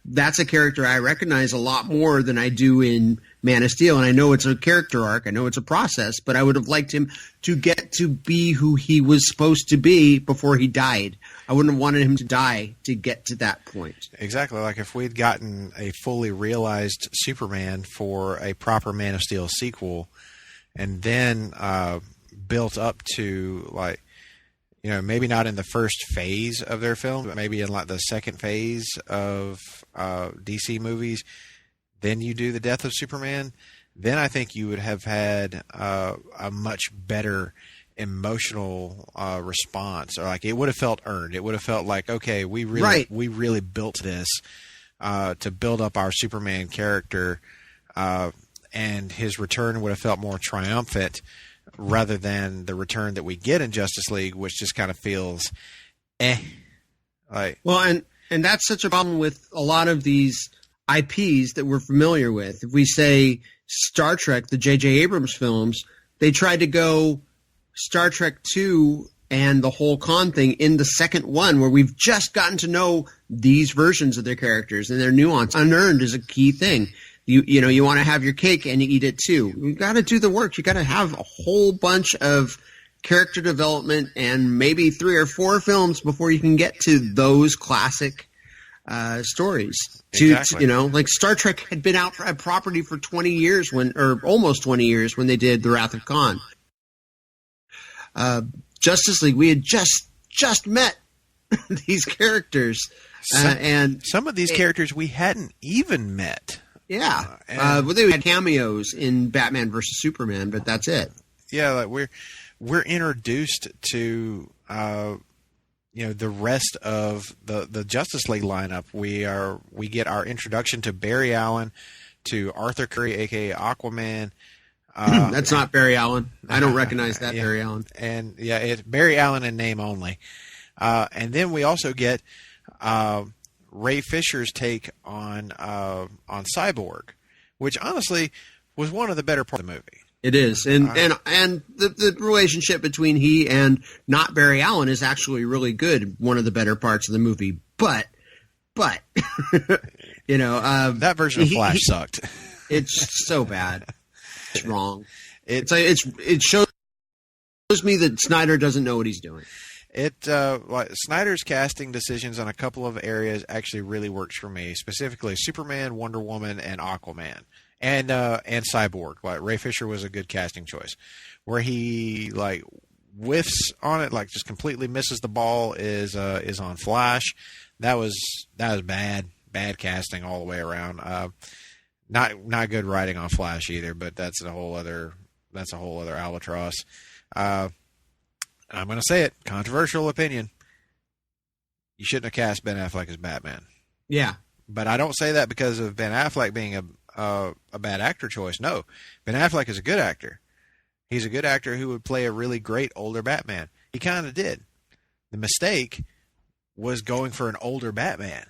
that's a character I recognize a lot more than I do in Man of Steel. And I know it's a character arc. I know it's a process, but I would have liked him to get to be who he was supposed to be before he died. I wouldn't have wanted him to die to get to that point. Exactly. Like if we'd gotten a fully realized Superman for a proper Man of Steel sequel, and then built up to like, maybe not in the first phase of their film, but maybe in like the second phase of DC movies, then you do the Death of Superman, then I think you would have had a much better emotional response, or like it would have felt earned. It would have felt like, okay, we really built this to build up our Superman character, and his return would have felt more triumphant rather than the return that we get in Justice League, which just kind of feels like. Well, and that's such a problem with a lot of these IPs that we're familiar with. If we say Star Trek, the J.J. Abrams films, they tried to go Star Trek 2 and the whole con thing in the second one, where we've just gotten to know these versions of their characters and their nuance. Unearned is a key thing. You know, you want to have your cake and you eat it too. You got to do the work. You got to have a whole bunch of character development and maybe 3 or 4 films before you can get to those classic stories. Exactly. You know, like Star Trek had been out a property for 20 years or almost 20 years when they did The Wrath of Khan. Justice League, we had just met these characters, and some of these characters we hadn't even met. Yeah, well, they had cameos in Batman versus Superman, but that's it. Yeah, like we're introduced to the rest of the Justice League lineup. We get our introduction to Barry Allen, to Arthur Curry, aka Aquaman. That's not Barry Allen. I don't recognize that Barry Allen. And yeah, it's Barry Allen in name only. And then we also get Ray Fisher's take on Cyborg, which honestly was one of the better parts of the movie. It is, and the relationship between he and not Barry Allen is actually really good. One of the better parts of the movie, but you know, that version of Flash sucked. It's so bad. It's wrong. It shows me that Snyder doesn't know what he's doing. Snyder's casting decisions on a couple of areas actually really works for me, specifically Superman, Wonder Woman, and Aquaman, and Cyborg. Like Ray Fisher was a good casting choice. Where he like whiffs on it, like just completely misses the ball, is on Flash. That was bad casting all the way around. Not good writing on Flash either, but that's a whole other albatross. I'm going to say it, controversial opinion. You shouldn't have cast Ben Affleck as Batman. Yeah, but I don't say that because of Ben Affleck being a bad actor choice. No, Ben Affleck is a good actor. He's a good actor who would play a really great older Batman. He kind of did. The mistake was going for an older Batman.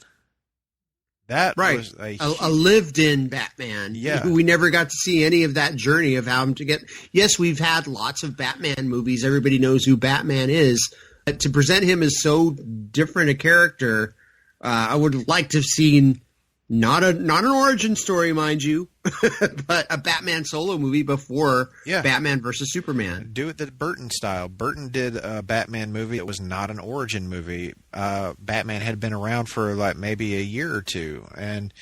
That was a lived-in Batman. Yeah. We never got to see any of that journey of how to get... Yes, we've had lots of Batman movies. Everybody knows who Batman is. But to present him as so different a character, I would like to have seen not an origin story, mind you, but a Batman solo movie before Batman versus Superman. Do it the Burton style. Burton did a Batman movie. It was not an origin movie. Batman had been around for like maybe a year or two, and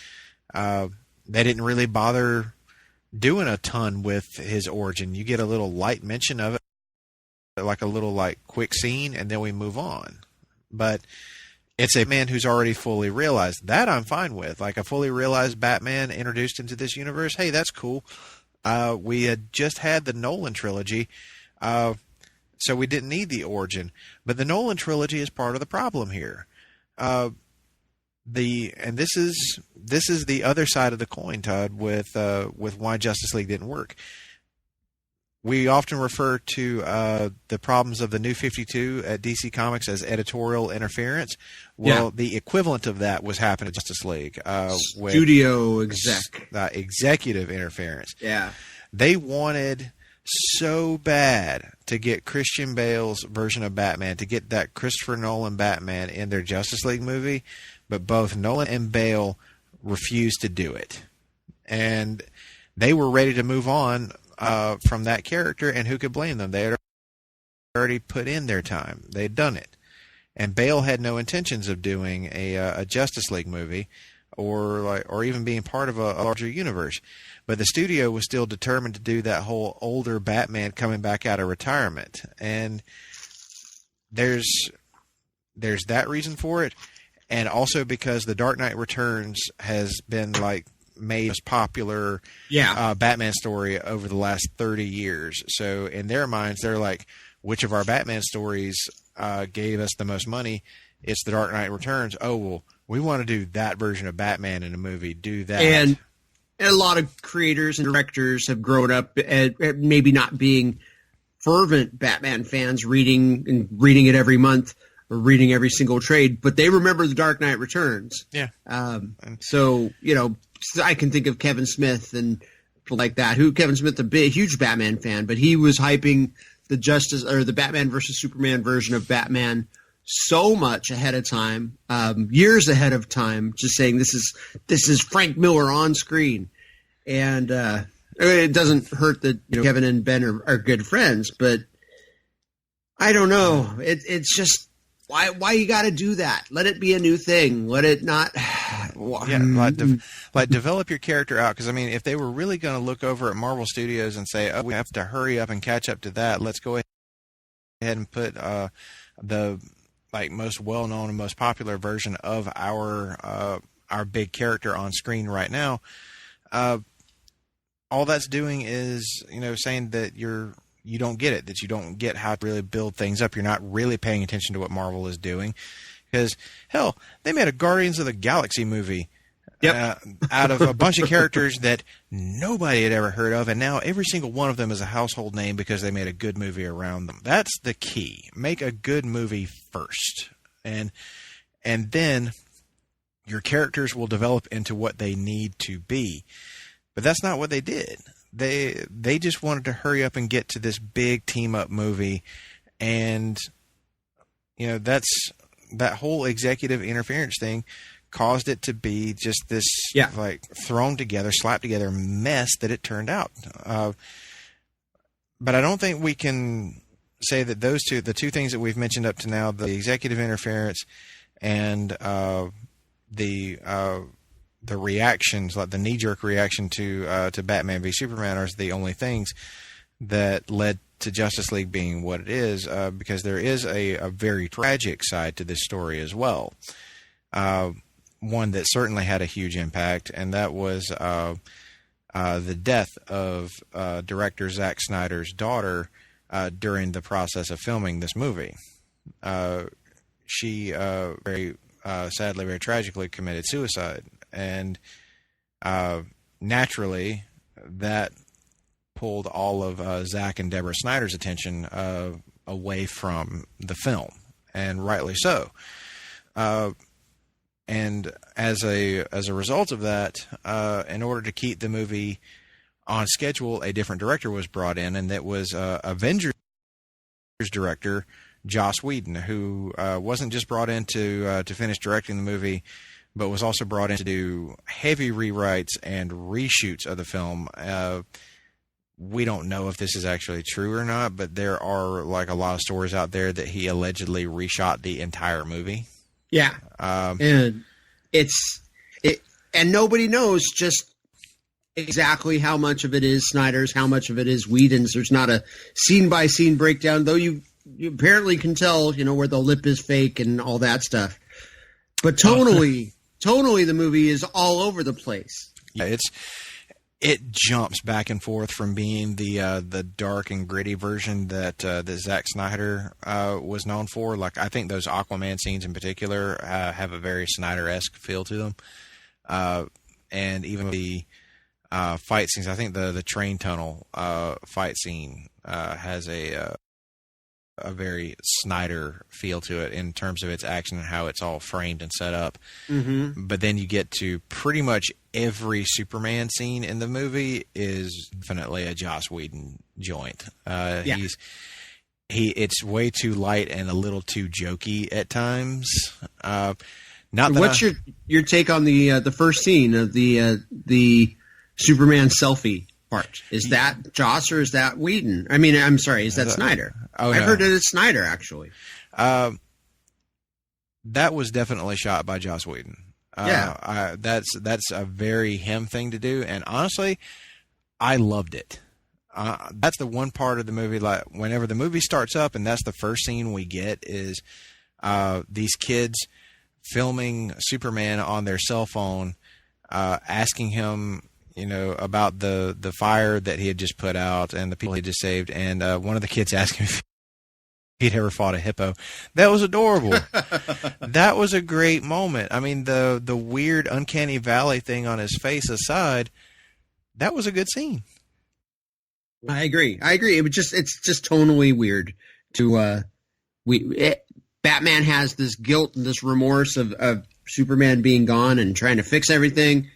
they didn't really bother doing a ton with his origin. You get a little light mention of it, like a little like quick scene, and then we move on. But it's a man who's already fully realized. That I'm fine with. Like a fully realized Batman introduced into this universe. Hey, that's cool. We had just had the Nolan trilogy, so we didn't need the origin. But the Nolan trilogy is part of the problem here. This is the other side of the coin, Todd, with why Justice League didn't work. We often refer to the problems of the New 52 at DC Comics as editorial interference. Well, the equivalent of that was happening at Justice League. With studio executive interference. Yeah. They wanted so bad to get Christian Bale's version of Batman, to get that Christopher Nolan Batman in their Justice League movie, but both Nolan and Bale refused to do it. And they were ready to move on from that character, and who could blame them? They had already put in their time. They'd done it. And Bale had no intentions of doing a Justice League movie or even being part of a larger universe. But the studio was still determined to do that whole older Batman coming back out of retirement. And there's that reason for it. And also because The Dark Knight Returns has been like made as popular Batman story over the last 30 years. So in their minds, they're like, which of our Batman stories gave us the most money? It's The Dark Knight Returns. Oh, well, we want to do that version of Batman in a movie. Do that. And a lot of creators and directors have grown up at maybe not being fervent Batman fans reading it every month or reading every single trade, but they remember The Dark Knight Returns. Yeah. So, I can think of Kevin Smith and people like that. Kevin Smith, huge Batman fan, but he was hyping the Batman versus Superman version of Batman so much ahead of time, years ahead of time, just saying this is Frank Miller on screen. And it doesn't hurt that Kevin and Ben are good friends, but I don't know. It's just why you got to do that? Let it be a new thing. Let it not. Yeah, like develop your character out. Because I mean, if they were really going to look over at Marvel Studios and say, "Oh, we have to hurry up and catch up to that," let's go ahead and put the most well-known and most popular version of our big character on screen right now. All that's doing is, saying that you don't get it, that you don't get how to really build things up. You're not really paying attention to what Marvel is doing. Because, hell, they made a Guardians of the Galaxy movie out of a bunch of characters that nobody had ever heard of, and now every single one of them is a household name because they made a good movie around them. That's the key. Make a good movie first. And then your characters will develop into what they need to be. But that's not what they did. They just wanted to hurry up and get to this big team-up movie, and that whole executive interference thing caused it to be just this thrown together, slapped together mess that it turned out. But I don't think we can say that the two things that we've mentioned up to now, the executive interference and the reactions, like the knee-jerk reaction to Batman v Superman, are the only things that led to Justice League being what it is, because there is a very tragic side to this story as well. One that certainly had a huge impact, and that was the death of director Zack Snyder's daughter during the process of filming this movie. She very sadly, very tragically committed suicide. And naturally, that pulled all of Zack and Deborah Snyder's attention away from the film, and rightly so. And as a result of that, in order to keep the movie on schedule, a different director was brought in, and that was Avengers director Joss Whedon, who wasn't just brought in to finish directing the movie, but was also brought in to do heavy rewrites and reshoots of the film. We don't know if this is actually true or not, but there are a lot of stories out there that he allegedly reshot the entire movie. Yeah, and and nobody knows just exactly how much of it is Snyder's, how much of it is Whedon's. There's not a scene by scene breakdown, though you apparently can tell, where the lip is fake and all that stuff. But tonally, the movie is all over the place. Yeah, it jumps back and forth from being the dark and gritty version that Zack Snyder was known for. I think those Aquaman scenes in particular have a very Snyder-esque feel to them, and even the fight scenes. I think the train tunnel fight scene has a very Snyder feel to it in terms of its action and how it's all framed and set up. Mm-hmm. But then you get to pretty much every Superman scene in the movie is definitely a Joss Whedon joint. It's way too light and a little too jokey at times. What's your take on the first scene of the Superman selfie part? Is that Joss or is that Whedon? I mean, I'm sorry, is that Snyder? Oh, I've heard that it's Snyder, actually. That was definitely shot by Joss Whedon. That's a very him thing to do, and honestly, I loved it. That's the one part of the movie, whenever the movie starts up, and that's the first scene we get, is these kids filming Superman on their cell phone, asking him, about the fire that he had just put out and the people he just saved, and one of the kids asked him if he'd ever fought a hippo. That was adorable. That was a great moment. I mean, the weird uncanny valley thing on his face aside, that was a good scene. I agree. It's just tonally weird to Batman has this guilt and this remorse of Superman being gone and trying to fix everything.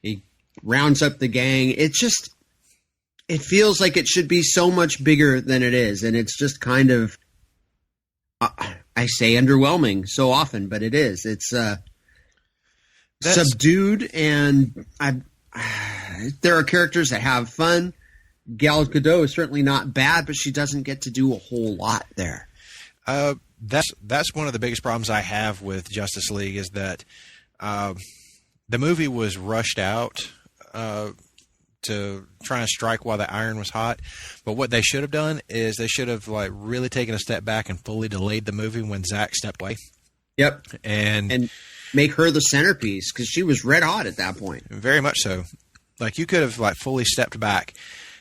He rounds up the gang. It feels like it should be so much bigger than it is, and it's just kind of I say underwhelming so often, but it is. It's subdued, and there are characters that have fun. Gal Gadot is certainly not bad, but she doesn't get to do a whole lot there. That's one of the biggest problems I have with Justice League is that the movie was rushed out to try and strike while the iron was hot. But what they should have done is they should have like really taken a step back and fully delayed the movie when Zack stepped away. Yep, and make her the centerpiece because she was red hot at that point. Very much so. Like you could have like fully stepped back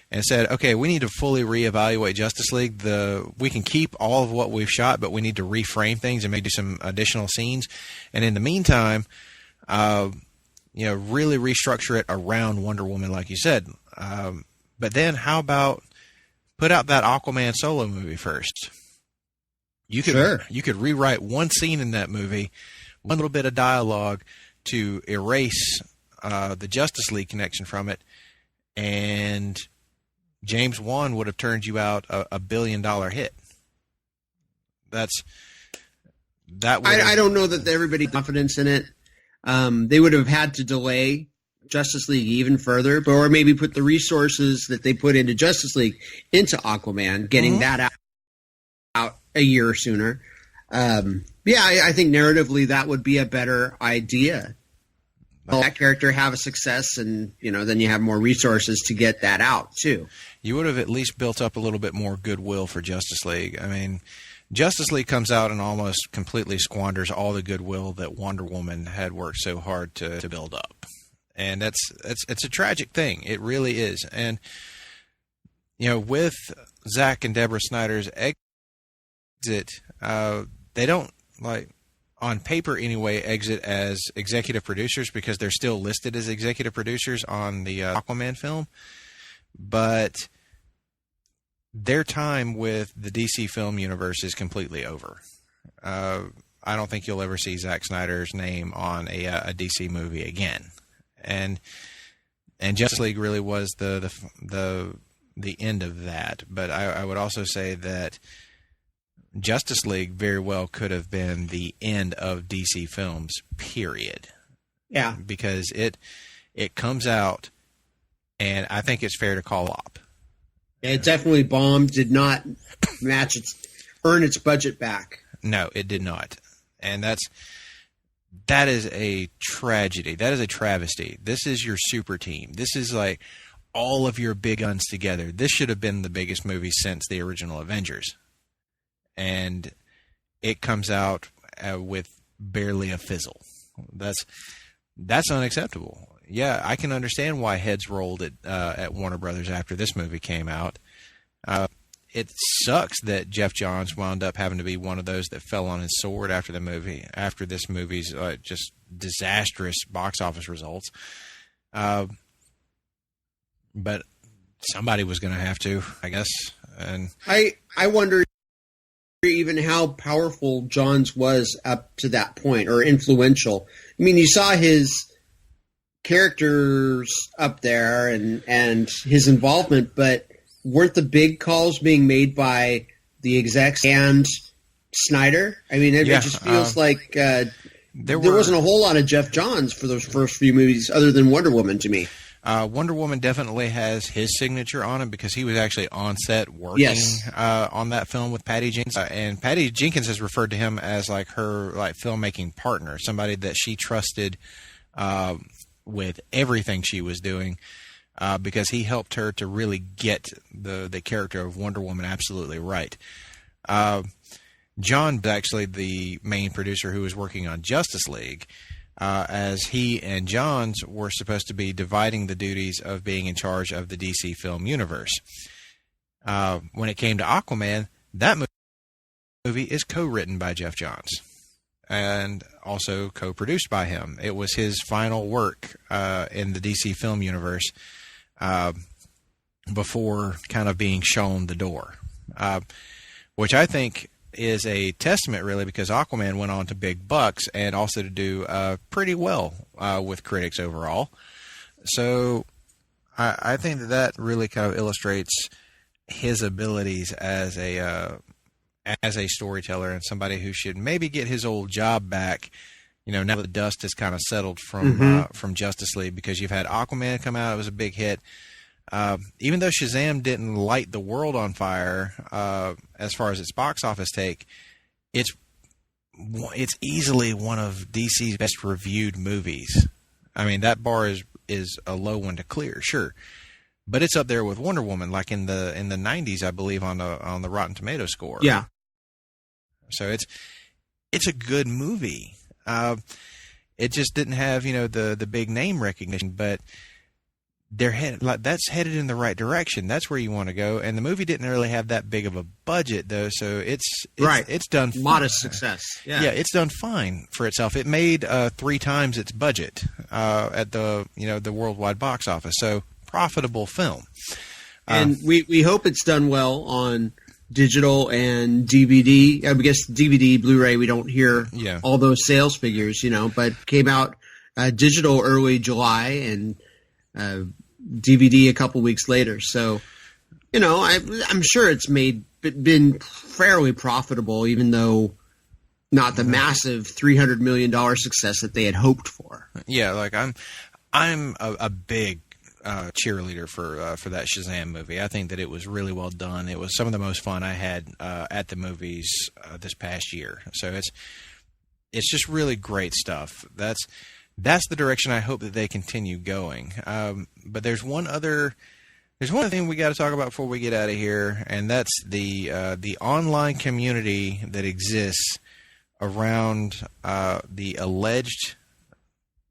and said, okay, we need to fully reevaluate Justice League. We can keep all of what we've shot, but we need to reframe things and maybe do some additional scenes. And in the meantime, really restructure it around Wonder Woman, like you said. But then how about put out that Aquaman solo movie first? You could rewrite one scene in that movie, one little bit of dialogue to erase the Justice League connection from it, and James Wan would have turned you out a $1 billion hit. I don't know that everybody had confidence in it. They would have had to delay Justice League even further, or maybe put the resources that they put into Justice League into Aquaman, getting that out a year sooner. I think narratively that would be a better idea. Let that character have a success, and then you have more resources to get that out too. You would have at least built up a little bit more goodwill for Justice League. I mean, Justice League comes out and almost completely squanders all the goodwill that Wonder Woman had worked so hard to build up, and it's a tragic thing. It really is. And with Zack and Deborah Snyder's exit, they don't on paper anyway, exit as executive producers because they're still listed as executive producers on the Aquaman film. But their time with the DC film universe is completely over. I don't think you'll ever see Zack Snyder's name on a DC movie again. And Justice League really was the end of that. But I would also say that Justice League very well could have been the end of DC films, period. Yeah. Because it comes out, and I think it's fair to call op. It definitely bombed, did not earn its budget back. No, it did not. And that is a tragedy. That is a travesty. This is your super team. This is like all of your big guns together. This should have been the biggest movie since the original Avengers. And it comes out with barely a fizzle. That's unacceptable. Yeah, I can understand why heads rolled at Warner Brothers after this movie came out. It sucks that Jeff Johns wound up having to be one of those that fell on his sword after this movie's just disastrous box office results. But somebody was going to have to, I guess. And I wonder even how powerful Johns was up to that point, or influential. I mean, you saw his characters up there and his involvement, but weren't the big calls being made by the execs and Snyder? I mean, it just feels like there wasn't a whole lot of Jeff Johns for those first few movies other than Wonder Woman to me. Wonder Woman definitely has his signature on it because he was actually on set working on that film with Patty Jenkins. And Patty Jenkins has referred to him as her filmmaking partner, somebody that she trusted with everything she was doing because he helped her to really get the character of Wonder Woman absolutely right. John, actually the main producer who was working on Justice League, as he and Johns were supposed to be dividing the duties of being in charge of the DC film universe. When it came to Aquaman, that movie is co-written by Jeff Johns and also co-produced by him. It was his final work in the DC film universe before kind of being shown the door, which I think is a testament, really, because Aquaman went on to big bucks and also to do pretty well with critics overall. So I think that really kind of illustrates his abilities as a storyteller and somebody who should maybe get his old job back. Now that the dust has kind of settled from Justice League, because you've had Aquaman come out, it was a big hit. Even though Shazam didn't light the world on fire as far as its box office take, it's easily one of DC's best reviewed movies. I mean, that bar is a low one to clear, sure, but it's up there with Wonder Woman, like in the 90s, I believe, on the Rotten Tomato score. Yeah. So it's a good movie. It just didn't have the big name recognition, but that's headed in the right direction. That's where you want to go. And the movie didn't really have that big of a budget, though, so it's done modest success. Yeah, it's done fine for itself. It made 3 times its budget at the worldwide box office. So profitable film. And we hope it's done well on digital and DVD. I guess DVD, Blu-ray, we don't hear all those sales figures, but came out digital early July and DVD a couple weeks later. So, I'm sure it's been fairly profitable, even though not the massive $300 million success that they had hoped for. Yeah, like I'm a big cheerleader for that Shazam movie. I think that it was really well done. It was some of the most fun I had at the movies this past year. So it's just really great stuff. That's the direction I hope that they continue going. But there's one other thing we got to talk about before we get out of here, and that's the online community that exists around the alleged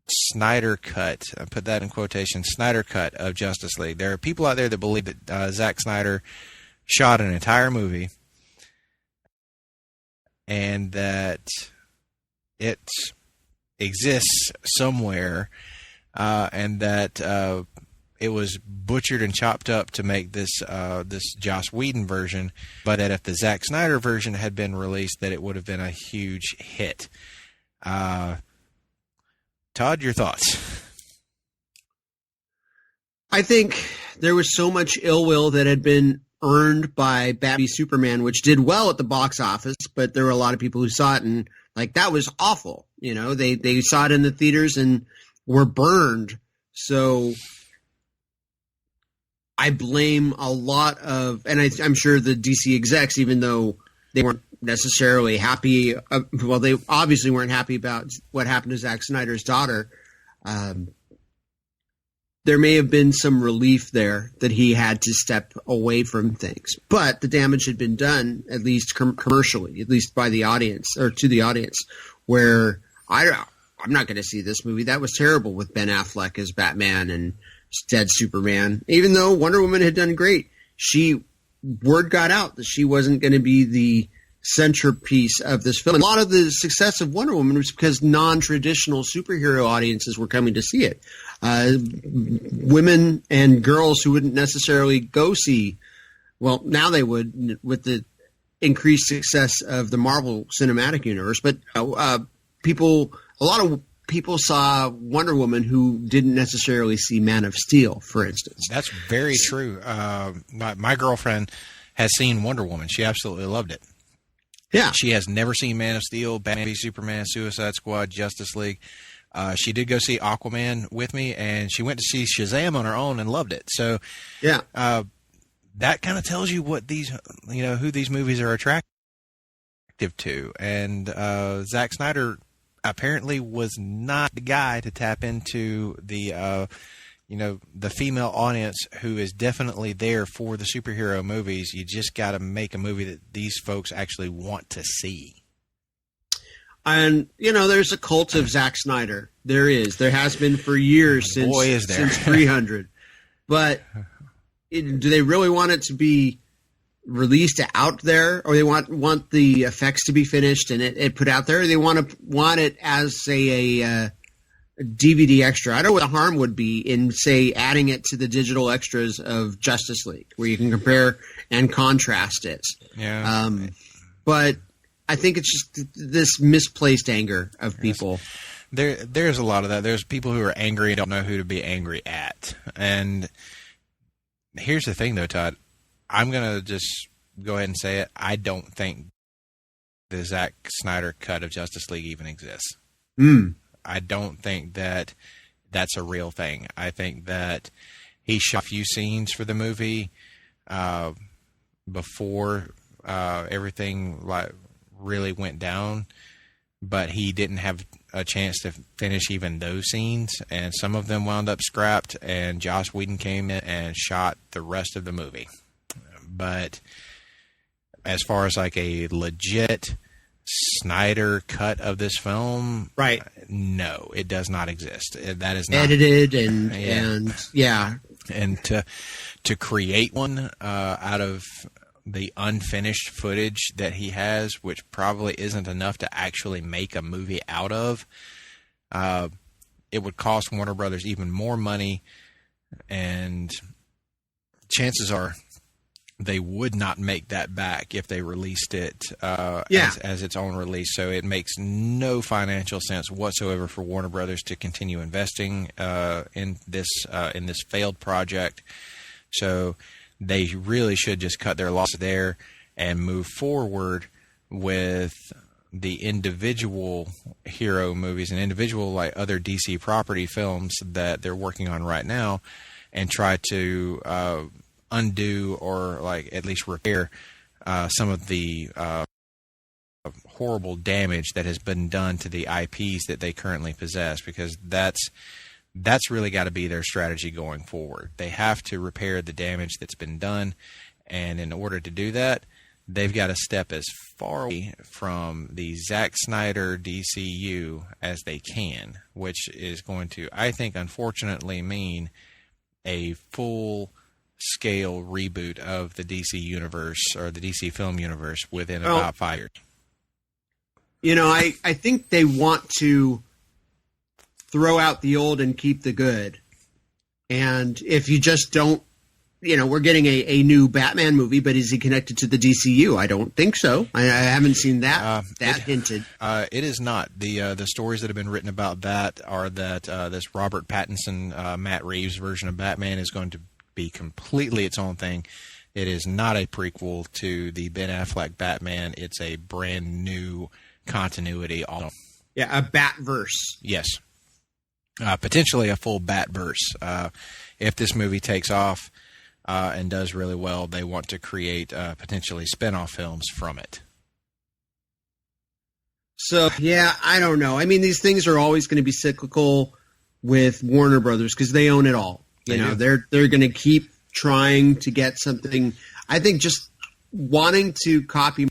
Snyder cut. I put that in quotation, Snyder cut of Justice League. There are people out there that believe that Zack Snyder shot an entire movie and that it exists somewhere, and that it was butchered and chopped up to make this Joss Whedon version, but that if the Zack Snyder version had been released, that it would have been a huge hit. Todd, your thoughts? I think there was so much ill will that had been earned by Batman v Superman, which did well at the box office, but there were a lot of people who saw it and that was awful. They saw it in the theaters and were burned. So I blame a lot of, and I'm sure the DC execs, even though they weren't necessarily happy, they obviously weren't happy about what happened to Zack Snyder's daughter. There may have been some relief there that he had to step away from things, but the damage had been done, at least commercially, at least by the audience, or to the audience, where I'm not going to see this movie. That was terrible with Ben Affleck as Batman and dead Superman. Even though Wonder Woman had done great, word got out that she wasn't going to be the centerpiece of this film. A lot of the success of Wonder Woman was because non-traditional superhero audiences were coming to see it. Women and girls who wouldn't necessarily go see, well, now they would with the increased success of the Marvel Cinematic Universe. But a lot of people saw Wonder Woman who didn't necessarily see Man of Steel, for instance. That's very true. My girlfriend has seen Wonder Woman. She absolutely loved it. Yeah. She has never seen Man of Steel, Batman v Superman, Suicide Squad, Justice League. She did go see Aquaman with me, and she went to see Shazam on her own and loved it. So, yeah, that kind of tells you what who these movies are attractive to. And Zack Snyder apparently was not the guy to tap into the female audience who is definitely there for the superhero movies. You just got to make a movie that these folks actually want to see. And, there's a cult of Zack Snyder. There has been for years since 300. But do they really want it to be released out there, or they want the effects to be finished and it put out there? Or they want it as a DVD extra. I don't know what the harm would be in, say, adding it to the digital extras of Justice League, where you can compare and contrast it. Yeah. But I think it's just this misplaced anger of people. There's a lot of that. There's people who are angry and don't know who to be angry at. And here's the thing, though, Todd. I'm going to just go ahead and say it. I don't think the Zack Snyder cut of Justice League even exists. I don't think that that's a real thing. I think that he shot a few scenes for the movie before everything really went down, but he didn't have a chance to finish even those scenes, and some of them wound up scrapped, and Joss Whedon came in and shot the rest of the movie. But as far as like a legit Snyder cut of this film, right? No, it does not exist. That is not edited and to create one out of the unfinished footage that he has, which probably isn't enough to actually make a movie out of. It would cost Warner Brothers even more money, and chances are they would not make that back if they released it as its own release. So it makes no financial sense whatsoever for Warner Brothers to continue investing in this failed project. So they really should just cut their losses there and move forward with the individual hero movies and individual like other DC property films that they're working on right now, and try to undo or like at least repair some of the horrible damage that has been done to the IPs that they currently possess, because that's really got to be their strategy going forward. They have to repair the damage that's been done, and in order to do that, they've got to step as far away from the Zack Snyder DCU as they can, which is going to, I think, unfortunately mean a full-scale reboot of the DC universe or the DC film universe within about 5 years. You know, I think they want to throw out the old and keep the good. And if you just don't, we're getting a new Batman movie, but is he connected to the DCU? I don't think so. I haven't seen that hinted. It is not. The stories that have been written about that are that this Robert Pattinson, Matt Reeves version of Batman is going to be completely its own thing. It is not a prequel to the Ben Affleck Batman. It's a brand new continuity. Yeah, a Batverse. Yes. Potentially a full Batverse. If this movie takes off and does really well, they want to create potentially spin-off films from it. So, yeah, I don't know. I mean, these things are always going to be cyclical with Warner Brothers because they own it all. They're going to keep trying to get something. I think just wanting to copy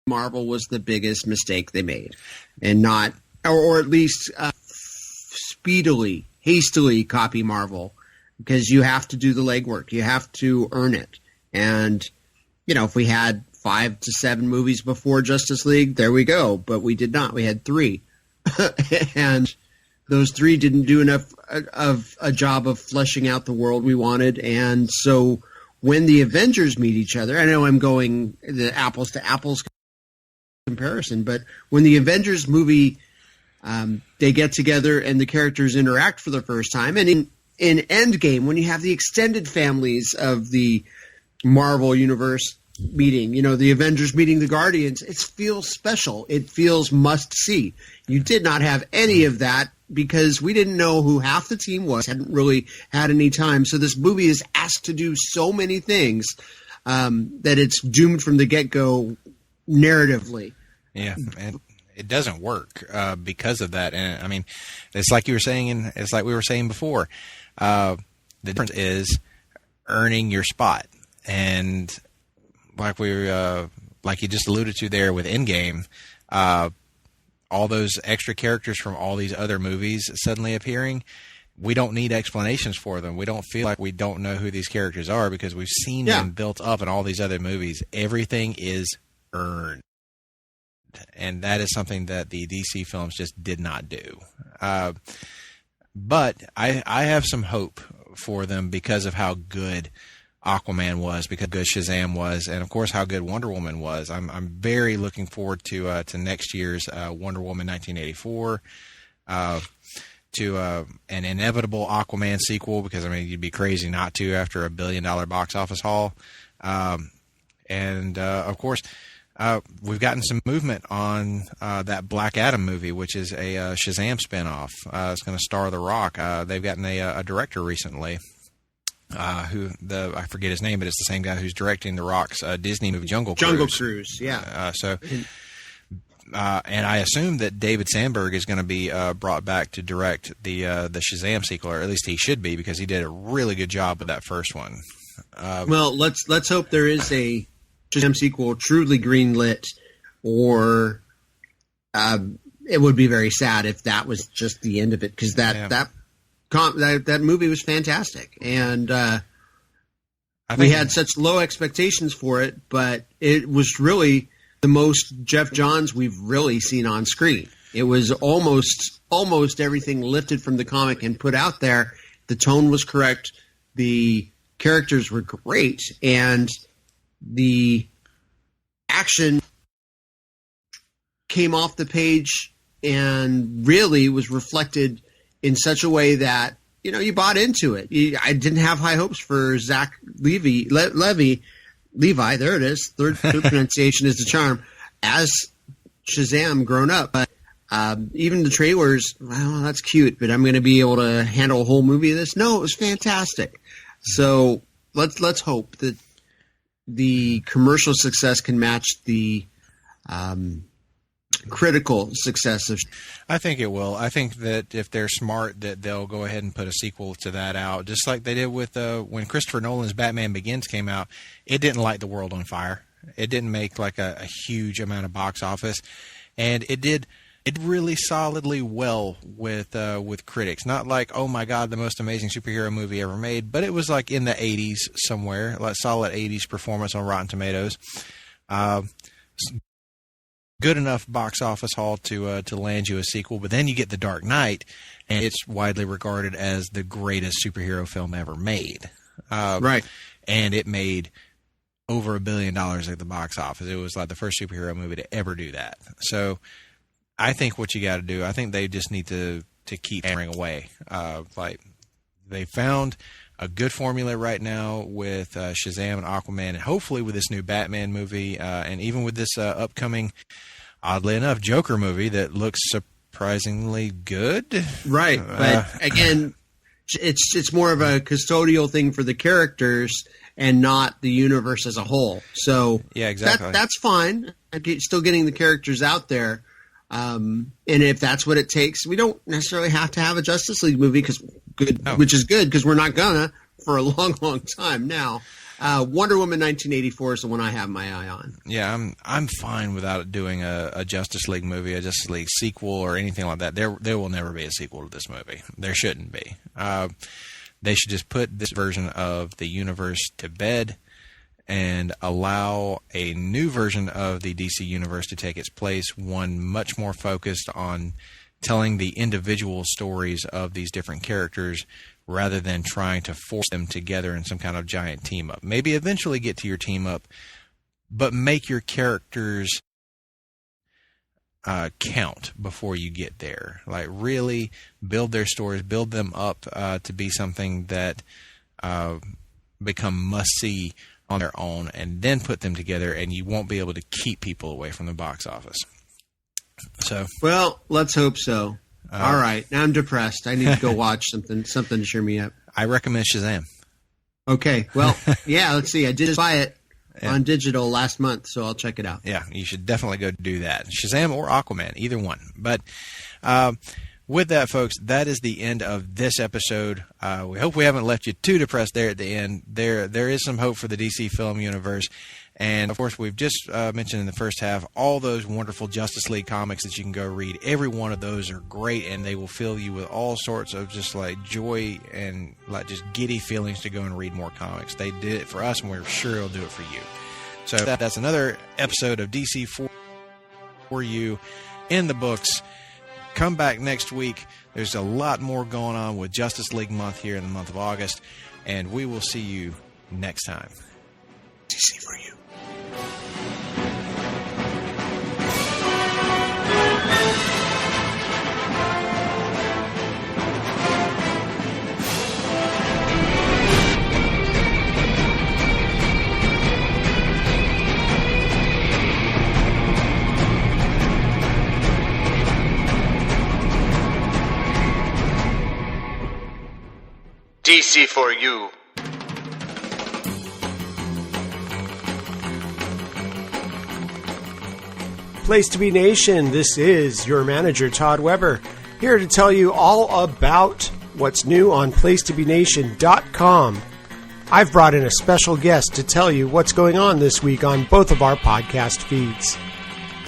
Marvel was the biggest mistake they made, and not, or at least hastily copy Marvel, because you have to do the legwork. You have to earn it. And, if we had 5 to 7 movies before Justice League, there we go. But we did not. We had 3. And those 3 didn't do enough of a job of fleshing out the world we wanted. And so when the Avengers meet each other, I know I'm going the apples to apples comparison, but when the Avengers movie, they get together and the characters interact for the first time, and in Endgame, when you have the extended families of the Marvel universe meeting, the Avengers meeting the Guardians, it feels special. It feels must see. You did not have any of that because we didn't know who half the team was, hadn't really had any time. So this movie is asked to do so many things that it's doomed from the get-go narratively. Yeah, and it doesn't work because of that. And I mean, it's like you were saying, it's like we were saying before. The difference is earning your spot, and like like you just alluded to there with Endgame, all those extra characters from all these other movies suddenly appearing. We don't need explanations for them. We don't feel like we don't know who these characters are because we've seen them built up in all these other movies. Everything is earned. And that is something that the DC films just did not do. But I have some hope for them because of how good Aquaman was, because how good Shazam was, and of course how good Wonder Woman was. I'm very looking forward to next year's Wonder Woman 1984, to an inevitable Aquaman sequel, because I mean you'd be crazy not to after a $1 billion box office haul, and of course. We've gotten some movement on that Black Adam movie, which is a Shazam spinoff. It's going to star The Rock. They've gotten a director recently, I forget his name, but it's the same guy who's directing The Rock's Disney movie Jungle Cruise. Yeah. And I assume that David Sandberg is going to be brought back to direct the Shazam sequel, or at least he should be, because he did a really good job with that first one. Well, let's hope there is a Shazam sequel truly greenlit, or it would be very sad if that was just the end of it, because that movie was fantastic, and we had such low expectations for it, but it was really the most Jeff Johns we've really seen on screen. It was almost everything lifted from the comic and put out there. The tone was correct, the characters were great, and the action came off the page and really was reflected in such a way that, you bought into it. I didn't have high hopes for Zach Levi, there it is, third pronunciation is the charm, as Shazam grown up. But even the trailers, well, that's cute, but I'm going to be able to handle a whole movie of this? No, it was fantastic. So let's hope that the commercial success can match the critical success of. I think it will. I think that if they're smart, that they'll go ahead and put a sequel to that out, just like they did with when Christopher Nolan's Batman Begins came out. It didn't light the world on fire. It didn't make like a huge amount of box office, and it did really solidly well with critics. Not like, oh my God, the most amazing superhero movie ever made, but it was like in the 80s somewhere, like solid 80s performance on Rotten Tomatoes. Good enough box office haul to land you a sequel, but then you get The Dark Knight, and it's widely regarded as the greatest superhero film ever made. Right. And it made over $1 billion at the box office. It was like the first superhero movie to ever do that. So I think what you got to do, I think they just need to keep hammering away. Like they found a good formula right now with Shazam and Aquaman, and hopefully with this new Batman movie, and even with this upcoming, oddly enough, Joker movie that looks surprisingly good. Right, but again, it's more of a custodial thing for the characters and not the universe as a whole. So yeah, exactly. That's fine. Still getting the characters out there. And if that's what it takes, we don't necessarily have to have a Justice League movie, which is good, because we're not gonna for a long, long time now. Wonder Woman 1984 is the one I have my eye on. Yeah, I'm fine without doing a Justice League movie, a Justice League sequel, or anything like that. There will never be a sequel to this movie. There shouldn't be. They should just put this version of the universe to bed and allow a new version of the DC universe to take its place, one much more focused on telling the individual stories of these different characters rather than trying to force them together in some kind of giant team up. Maybe eventually get to your team up, but make your characters count before you get there. Like really build their stories, build them up to be something that become must-see on their own, and then put them together, and you won't be able to keep people away from the box office. So, well, let's hope so. All right, now I'm depressed. I need to go watch something to cheer me up. I recommend Shazam. Okay, well, yeah, let's see. I did buy it on digital last month, so I'll check it out. Yeah, you should definitely go do that. Shazam or Aquaman, either one. But with that, folks, that is the end of this episode. We hope we haven't left you too depressed there at the end. There is some hope for the DC film universe. And, of course, we've just mentioned in the first half all those wonderful Justice League comics that you can go read. Every one of those are great, and they will fill you with all sorts of just, like, joy and, like, just giddy feelings to go and read more comics. They did it for us, and we're sure they'll do it for you. So that's another episode of DC4. DC4U in the books. Come back next week. There's a lot more going on with Justice League Month here in the month of August, and we will see you next time. DC4U. DC4U. Place to Be Nation, this is your manager, Todd Weber, here to tell you all about what's new on placetobenation.com. I've brought in a special guest to tell you what's going on this week on both of our podcast feeds.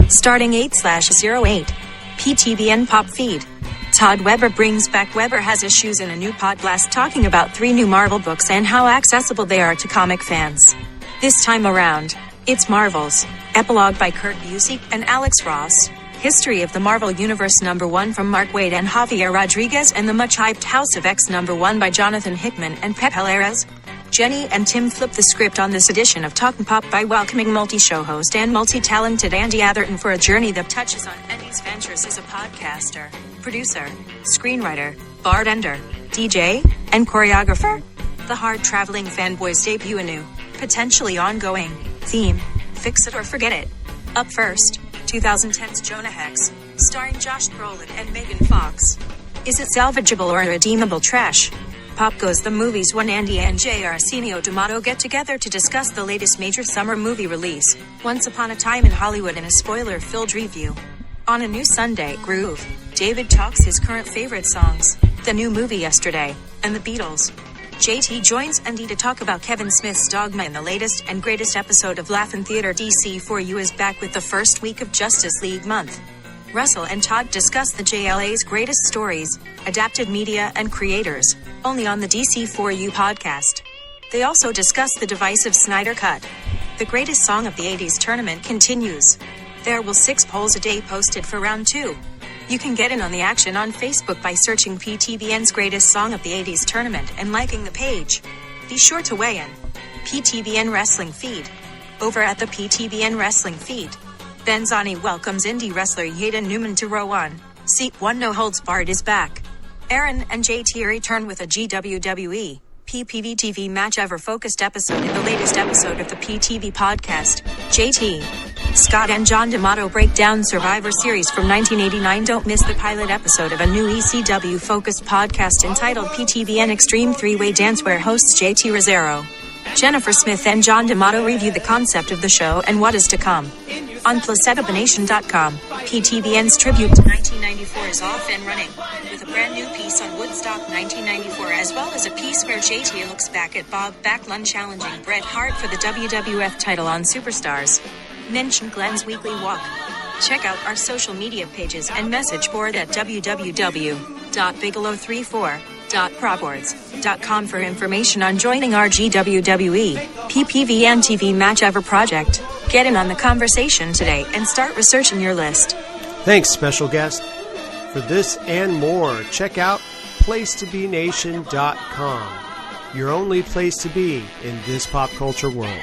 Starting 8/08, PTBN Pop feed. Todd Weber brings back Weber Has Issues in a new podcast talking about 3 new Marvel books and how accessible they are to comic fans. This time around, it's Marvels, Epilogue by Kurt Busiek and Alex Ross, History of the Marvel Universe #1 from Mark Waid and Javier Rodriguez, and the much-hyped House of X #1 by Jonathan Hickman and Pep Helares. Jenny and Tim flip the script on this edition of Talkin' Pop by welcoming multi-show host and multi-talented Andy Atherton for a journey that touches on Andy's ventures as a podcaster, producer, screenwriter, bartender, DJ, and choreographer. The hard-traveling fanboys debut a new, potentially ongoing, theme, Fix It or Forget It. Up first, 2010's Jonah Hex, starring Josh Brolin and Megan Fox. Is it salvageable or redeemable trash? Pop goes the movies when Andy and J. Arsenio D'Amato get together to discuss the latest major summer movie release, Once Upon a Time in Hollywood, in a spoiler-filled review. On a new Sunday Groove, David talks his current favorite songs, the new movie Yesterday, and the Beatles. JT joins Andy to talk about Kevin Smith's Dogma in the latest and greatest episode of Laugh-In Theater. DC4U is back with the first week of Justice League Month. Russell and Todd discuss the JLA's greatest stories, adapted media, and creators, only on the DC4U podcast. They also discuss the divisive Snyder Cut. The greatest song of the 80s tournament continues. There will 6 polls a day posted for round 2. You can get in on the action on Facebook by searching PTBN's Greatest Song of the 80s Tournament and liking the page. Be sure to weigh in. PTBN Wrestling Feed. Over at the PTBN Wrestling Feed, Ben Zani welcomes indie wrestler Yaden Newman to Row 1. Seat 1 No Holds Barred is back. Aaron and JT return with a GWWE PPV TV match ever focused episode in the latest episode of the PTV podcast. JT, Scott and John D'Amato break down Survivor Series from 1989. Don't miss the pilot episode of a new ECW focused podcast entitled PTBN Extreme 3-Way Dance, where hosts JT Rizzero, Jennifer Smith and John D'Amato review the concept of the show and what is to come. On placetobenation.com, PTBN's tribute to 1994 is off and running, with a brand new piece on Woodstock 1994, as well as a piece where JT looks back at Bob Backlund challenging Bret Hart for the WWF title on Superstars. Mention Glenn's Weekly Walk. Check out our social media pages and message board at www.bigelow34.proboards.com for information on joining our GWWE PPVN TV Match Ever project. Get in on the conversation today and start researching your list. Thanks, special guest. For this and more, check out placetobenation.com, your only place to be in this pop culture world.